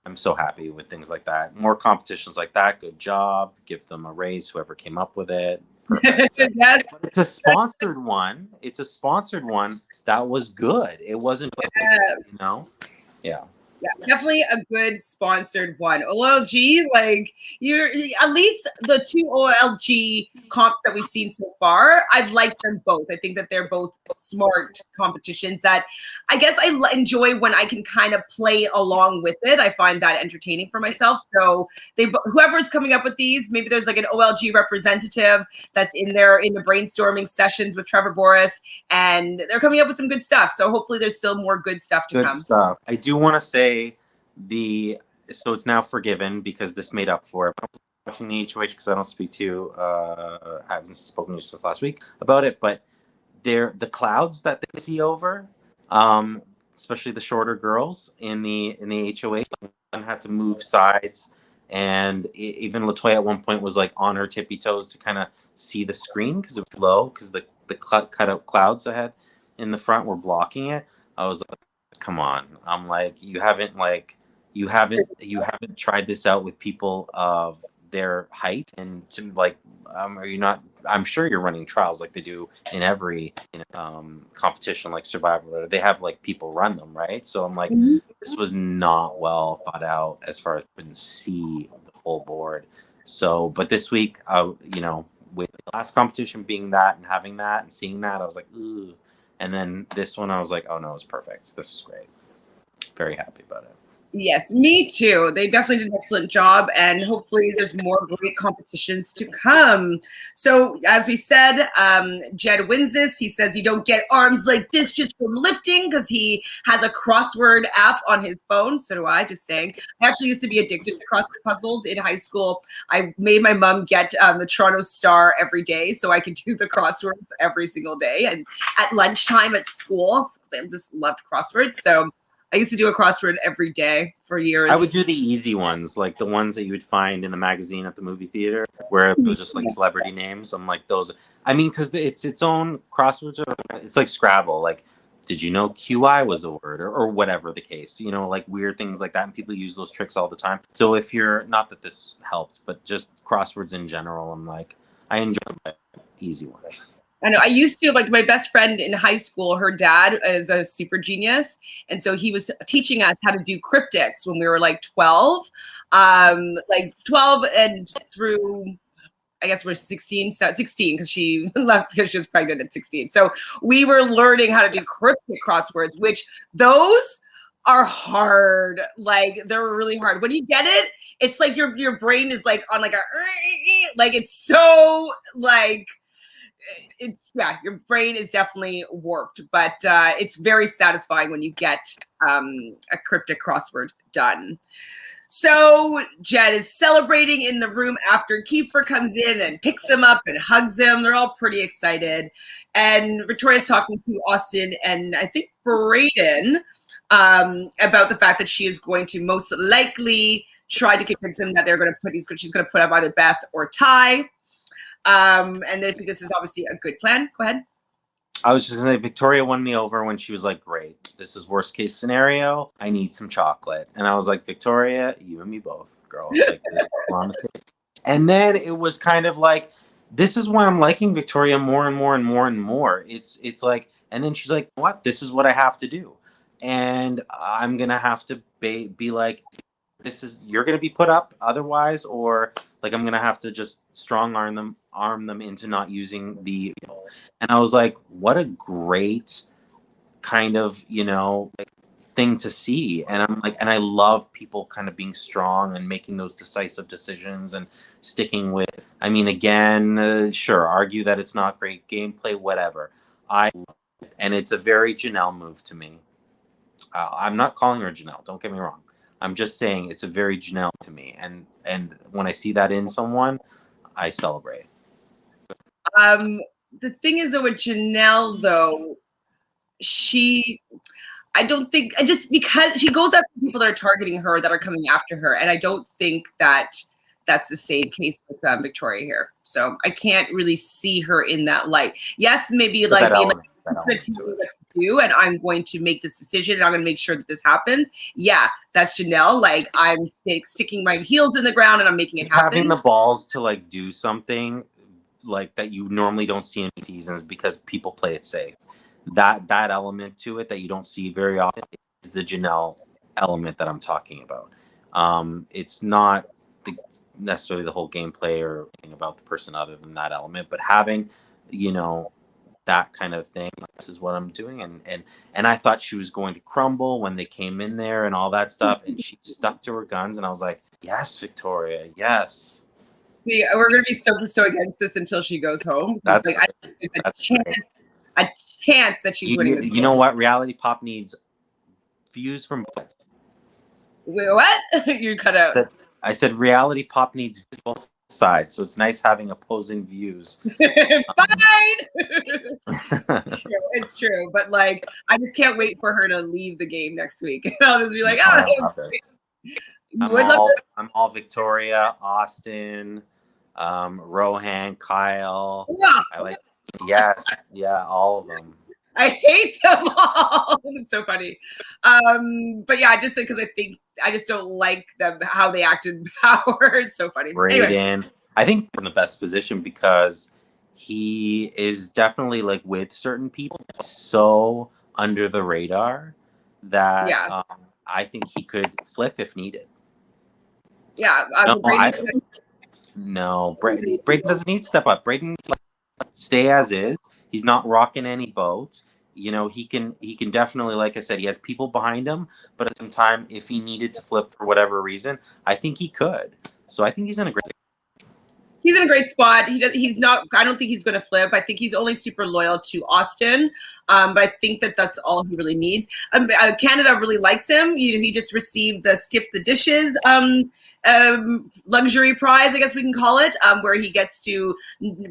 I'm so happy with things like that. More competitions like that. Good job. Give them a raise, whoever came up with it. Perfect. Yes. But it's a sponsored one. It's a sponsored one that was good. It wasn't, Yes. you know? Yeah. Yeah, definitely a good sponsored one. OLG, like you're at least the two OLG comps that we've seen so far, I've liked them both. I think that they're both smart competitions that I guess I enjoy when I can kind of play along with it. I find that entertaining for myself. So whoever's coming up with these, maybe there's like an OLG representative that's in there in the brainstorming sessions with Trevor Boris, and they're coming up with some good stuff. So hopefully there's still more good stuff to come. Good stuff. I do want to say so it's now forgiven because this made up for it. I'm watching the HOH because I don't speak to I haven't spoken to you since last week about it, but the clouds that they see over, especially the shorter girls in the HOH, had to move sides, and even Latoya at one point was like on her tippy toes to kind of see the screen because it was low because the cut out clouds ahead in the front were blocking it. I was like, come on. I'm like, you haven't tried this out with people of their height, and to like, are you not? I'm sure you're running trials like they do in every competition, like Survivor. They have like people run them, right? So I'm like, this was not well thought out as far as I couldn't see the full board. So, but this week, you know, with the last competition being that and having that and seeing that, I was like, ooh. And then this one, I was like, oh no, it's perfect. This is great. Very happy about it. Yes, me too. They definitely did an excellent job, and hopefully there's more great competitions to come. So, as we said, Jed wins this. He says you don't get arms like this just from lifting because he has a crossword app on his phone. So do I, just saying. I actually used to be addicted to crossword puzzles in high school. I made my mom get the Toronto Star every day so I could do the crosswords every single day. And at lunchtime at school, I just loved crosswords. So I used to do a crossword every day for years. I would do the easy ones, like the ones that you would find in the magazine at the movie theater, where it was just like celebrity names. I'm like those. I mean, because it's its own crosswords. It's like Scrabble. Like, did you know QI was a word, or whatever the case? You know, like weird things like that, and people use those tricks all the time. So if you're not that this helped, but just crosswords in general, I'm like, I enjoy the easy ones. I know. I used to, like, my best friend in high school, her dad is a super genius. And so he was teaching us how to do cryptics when we were like 12. Like 12 and through, I guess we're 16 because she left because she was pregnant at 16. So we were learning how to do cryptic crosswords, which those are hard. Like, they're really hard. When you get it, it's like your brain is like on like a, like, it's so like, it's, yeah, your brain is definitely warped, but it's very satisfying when you get a cryptic crossword done. So Jed is celebrating in the room after Kiefer comes in and picks him up and hugs him. They're all pretty excited. And Victoria's talking to Austin and I think Brayden about the fact that she is going to most likely try to convince him that she's going to put up either Beth or Ty. And I think this is obviously a good plan. Go ahead. I was just gonna say, Victoria won me over when she was like, "Great, this is worst case scenario. I need some chocolate," and I was like, "Victoria, you and me both, girl. Like this is honestly." And then it was kind of like, this is why I'm liking Victoria more and more and more and more. It's like, and then she's like, "What? This is what I have to do," and I'm gonna have to be like, this is, you're gonna be put up otherwise, or like I'm gonna have to just strong arm them into not using the. And I was like, what a great kind of, like, thing to see. And I'm like, and I love people kind of being strong and making those decisive decisions and sticking with. I mean, again, sure, argue that it's not great gameplay, whatever. I love it. And it's a very Janelle move to me. I'm not calling her Janelle, don't get me wrong. I'm just saying it's a very Janelle to me, and when I see that in someone, I celebrate. The thing is, though, with Janelle, though, I don't think, just because she goes after people that are targeting her, that are coming after her, and I don't think that that's the same case with Victoria here. So I can't really see her in that light. Yes, maybe So like being like, let's do, and I'm going to make this decision and I'm going to make sure that this happens. Yeah, that's Janelle. Like, I'm sticking my heels in the ground and I'm making it happen. Having the balls to like do something like that you normally don't see in seasons because people play it safe. That element to it that you don't see very often is the Janelle element that I'm talking about. It's not necessarily the whole gameplay or anything about the person other than that element, but having, that kind of thing. This is what I'm doing, and I thought she was going to crumble when they came in there and all that stuff, and she stuck to her guns, and I was like, yes, Victoria, yes. See, we're gonna be so against this until she goes home. That's like, a chance that she's winning this. You know what? Reality Pop needs views from both. Wait, what? You cut out. I said Reality Pop needs both sides, so it's nice having opposing views. Fine. It's true, but like, I just can't wait for her to leave the game next week. And I'll just be like, I'm all Victoria, Austin, Rohan, Kyle. Yeah. I like, yes, yeah, all of them. I hate them all. It's so funny. But yeah, I just said because I just don't like them, how they act in power. It's so funny. Brayden, I think in the best position because he is definitely like with certain people so under the radar that I think he could flip if needed. Yeah. Brayden doesn't need to step up. Brayden needs to stay as is. He's not rocking any boats. you know, he can definitely, like I said, he has people behind him, but at the same time, if he needed to flip for whatever reason, I think he could. So I think he's in a great. He's in a great spot. He's not. I don't think he's going to flip. I think he's only super loyal to Austin. But I think that that's all he really needs. Canada really likes him. He just received the skip the dishes luxury prize, I guess we can call it, where he gets to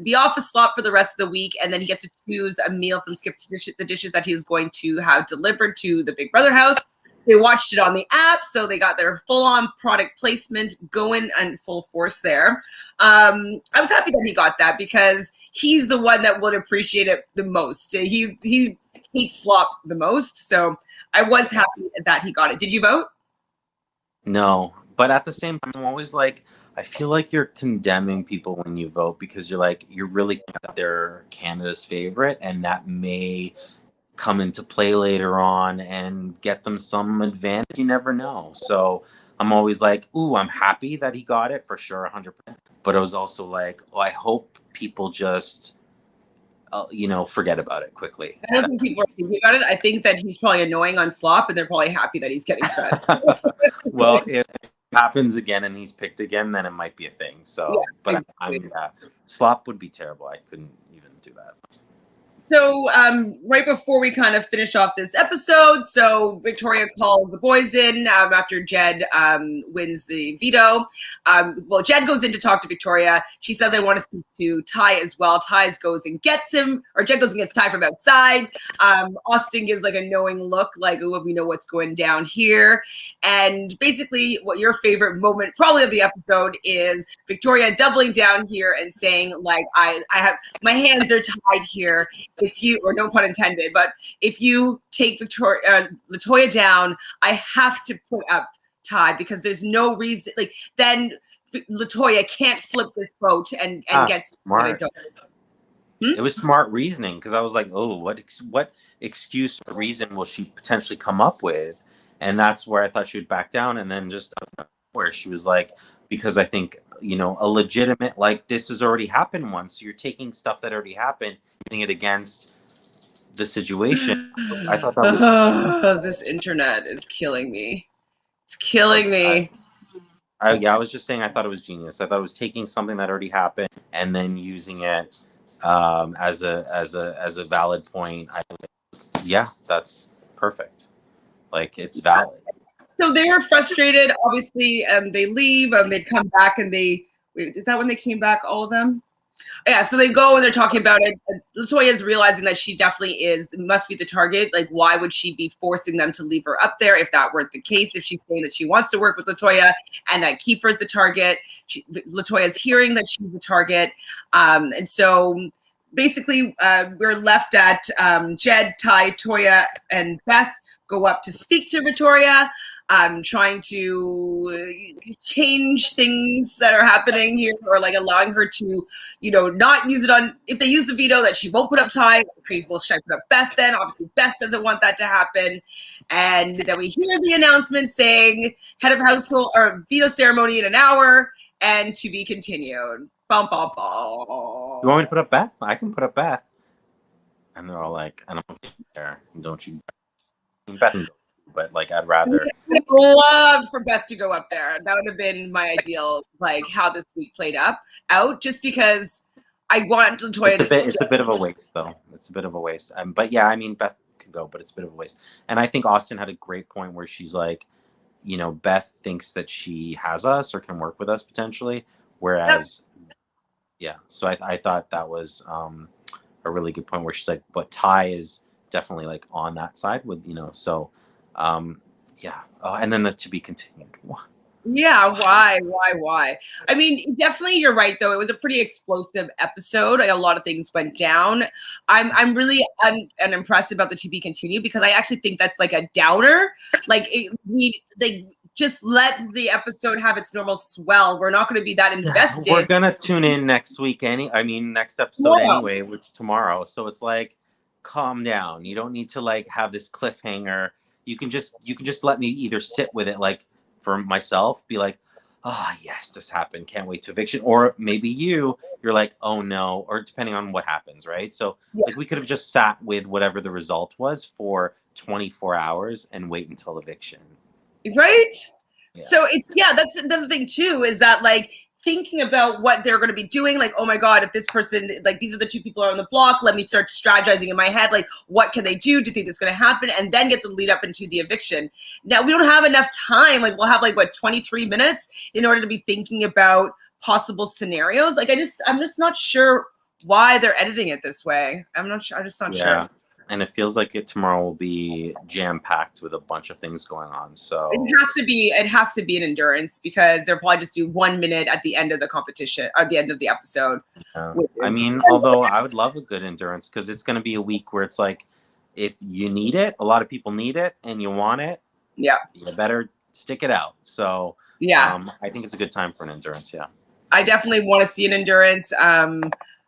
be off a slot for the rest of the week, and then he gets to choose a meal from skip the dishes that he was going to have delivered to the Big Brother house. They watched it on the app, so they got their full-on product placement going in full force there. I was happy that he got that because he's the one that would appreciate it the most. He hates slop the most, so I was happy that he got it. Did you vote? No, but at the same time, I'm always like, I feel like you're condemning people when you vote because you're like, you're really they're Canada's favorite, and that may come into play later on and get them some advantage. You never know. So I'm always like, ooh, I'm happy that he got it for sure, 100%. But I was also like, oh, I hope people just, forget about it quickly. I don't think people are thinking about it. I think that he's probably annoying on slop, and they're probably happy that he's getting fed. Well, if it happens again and he's picked again, then it might be a thing. So, Yeah, but exactly. slop would be terrible. I couldn't even do that. So right before we kind of finish off this episode, so Victoria calls the boys in after Jed wins the veto. Well, Jed goes in to talk to Victoria. She says, I want to speak to Ty as well. Ty goes and gets him, or Jed goes and gets Ty from outside. Austin gives like a knowing look, like, oh, we know what's going down here. And basically what your favorite moment probably of the episode is Victoria doubling down here and saying, like, I have, my hands are tied here. If you, or no pun intended, but if you take Latoya down, I have to put up Ty because there's no reason. Like then Latoya can't flip this boat and get smart. It was smart reasoning because I was like, oh, what excuse or reason will she potentially come up with? And that's where I thought she would back down, and then just where she was like, because I think a legitimate, like, this has already happened once. So you're taking stuff that already happened, using it against the situation. I thought that was this internet is killing me. It's killing me. I was just saying I thought it was genius. I thought it was taking something that already happened and then using it as a valid point. Yeah, that's perfect. Like, it's valid. So they were frustrated, obviously, and they leave. They'd come back, and is that when they came back? All of them? Yeah. So they go and they're talking about it. Latoya is realizing that she definitely must be the target. Like, why would she be forcing them to leave her up there if that weren't the case? If she's saying that she wants to work with Latoya and that Kiefer's the target, Latoya's hearing that she's the target, and so. Basically, we're left at Jed, Ty, Toya, and Beth go up to speak to Victoria, trying to change things that are happening here, or like allowing her to, not use it on, if they use the veto, that she won't put up Ty. Okay, well, should I put up Beth then? Obviously, Beth doesn't want that to happen. And then we hear the announcement saying head of household or veto ceremony in an hour and to be continued. Bum, bum, bum. You want me to put up Beth? I can put up Beth. And they're all like, I don't care. Don't you? Beth, but like, I'd rather. I would love for Beth to go up there. That would have been my ideal, like how this week played out. Just because I want Latoya It's a bit of a waste, though. It's a bit of a waste. But yeah, I mean, Beth could go, but it's a bit of a waste. And I think Austin had a great point where she's like, Beth thinks that she has us or can work with us potentially, whereas. Yeah, so I thought that was a really good point where she's like, but Ty is definitely like on that side with, so yeah. Oh, and then the to be continued. Yeah, why? I mean, definitely you're right though. It was a pretty explosive episode. Like, a lot of things went down. I'm really unimpressed about the to be continued because I actually think that's like a downer. Like, just let the episode have its normal swell. We're not going to be that invested. We're going to tune in next week. Next episode anyway, which tomorrow. So it's like, calm down. You don't need to like have this cliffhanger. You can just let me either sit with it, like for myself, be like, oh yes, this happened, can't wait to eviction. Or maybe you're like, oh no, or depending on what happens, right? So Yeah. like we could have just sat with whatever the result was for 24 hours and wait until eviction. Right? Yeah. So that's another thing too, is that like thinking about what they're going to be doing, like, oh my God, if this person, like these are the two people are on the block, let me start strategizing in my head, like what can they do to think that's going to happen, and then get the lead up into the eviction. Now we don't have enough time, like we'll have like what, 23 minutes in order to be thinking about possible scenarios. Like I'm just not sure why they're editing it this way. I'm just not sure. And it feels like tomorrow will be jam-packed with a bunch of things going on. So it has to be an endurance, because they'll probably just do 1 minute at the end of the competition, or at the end of the episode. I mean, although I would love a good endurance, because it's going to be a week where it's like, if you need it, a lot of people need it, and you want it, you better stick it out. So I think it's a good time for an endurance. I definitely want to see an endurance.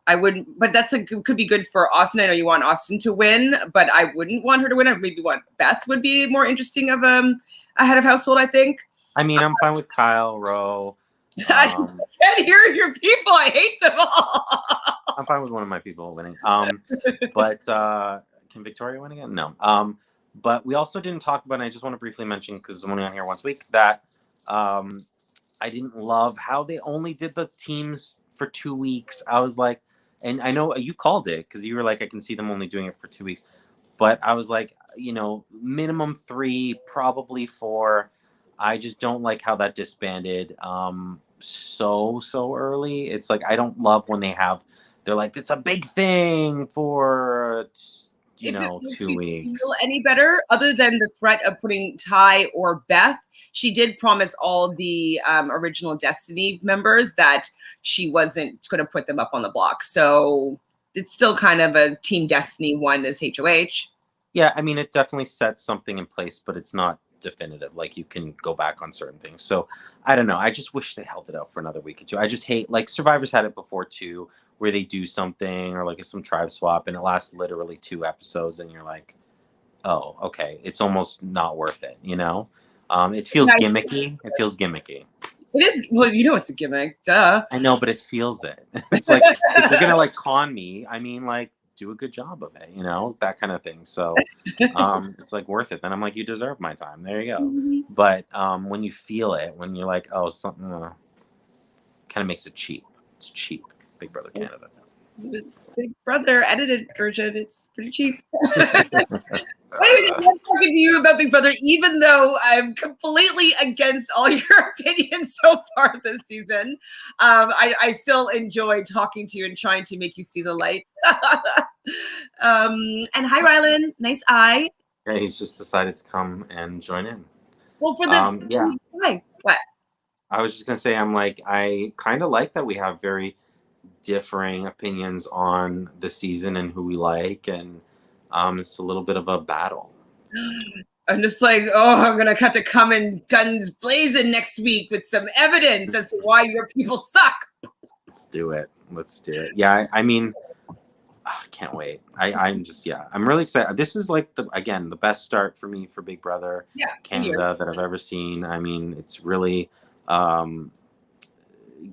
I wouldn't, but could be good for Austin. I know you want Austin to win, but I wouldn't want her to win. I maybe want Beth would be more interesting of a head of household, I think. I mean, I'm fine with Kyle, Ro. I can't hear your people. I hate them all. I'm fine with one of my people winning. But can Victoria win again? No. But we also didn't talk about, and I just want to briefly mention, because I'm only on here once a week, that I didn't love how they only did the teams for 2 weeks. I was like, and I know you called it, because you were like, I can see them only doing it for 2 weeks. But I was like, minimum 3, probably 4. I just don't like how that disbanded so early. It's like, I don't love when they're like, it's a big thing for 2 weeks. Feel any better, other than the threat of putting Ty or Beth? She did promise all the original Destiny members that she wasn't going to put them up on the block. So it's still kind of a Team Destiny one as HOH. Yeah, I mean, it definitely sets something in place, but it's not definitive. Like, you can go back on certain things. So I don't know. I just wish they held it out for another week or two. I just hate, like, Survivor's had it before too, where they do something or like some tribe swap and it lasts literally 2 episodes and you're like, oh, okay, it's almost not worth it, It feels gimmicky. It feels gimmicky. It is. Well, it's a gimmick. Duh. I know, but it feels it. It's like, if you're gonna like con me, I mean, like, do a good job of it, that kind of thing. So it's like worth it. Then I'm like, you deserve my time. There you go. Mm-hmm. But when you feel it, when you're like, oh, something kind of makes it cheap. It's cheap. Big Brother Canada. It's Big Brother edited version. It's pretty cheap. Anyways, I'm talking to you about Big Brother, even though I'm completely against all your opinions so far this season. I still enjoy talking to you and trying to make you see the light. And hi, Rylan. Nice eye. Yeah, he's just decided to come and join in. Well, for the hi. What? I was just gonna say, I'm like, I kind of like that we have very differing opinions on the season and who we like, and it's a little bit of a battle. I'm just like, I'm gonna have to come in guns blazing next week with some evidence as to why your people suck. Let's do it. Yeah, I mean, I can't wait. I'm really excited. This is like the best start for me for Big Brother Canada that I've ever seen. I mean, it's really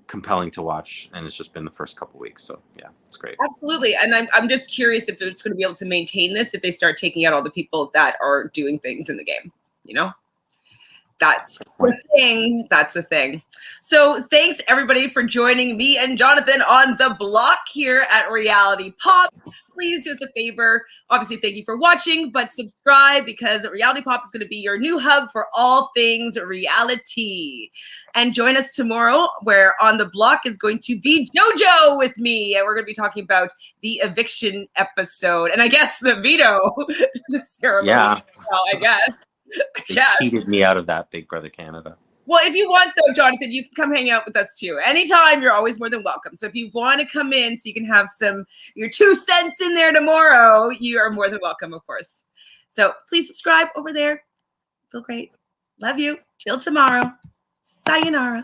compelling to watch, and it's just been the first couple weeks, so yeah, it's great. Absolutely. And I'm just curious if it's going to be able to maintain this if they start taking out all the people that are doing things in the game. That's the thing. So thanks everybody for joining me and Jonathan on the block here at Reality Pop. Please do us a favor. Obviously, thank you for watching, but subscribe, because Reality Pop is going to be your new hub for all things reality. And join us tomorrow, where on the block is going to be JoJo with me, and we're going to be talking about the eviction episode, and I guess the veto ceremony. Yeah. Well, I guess. They cheated me out of that, Big Brother Canada. Well, if you want, though, Jonathan, you can come hang out with us too. Anytime, you're always more than welcome. So if you want to come in so you can have your 2 cents in there tomorrow, you are more than welcome, of course. So please subscribe over there. Feel great. Love you. Till tomorrow. Sayonara.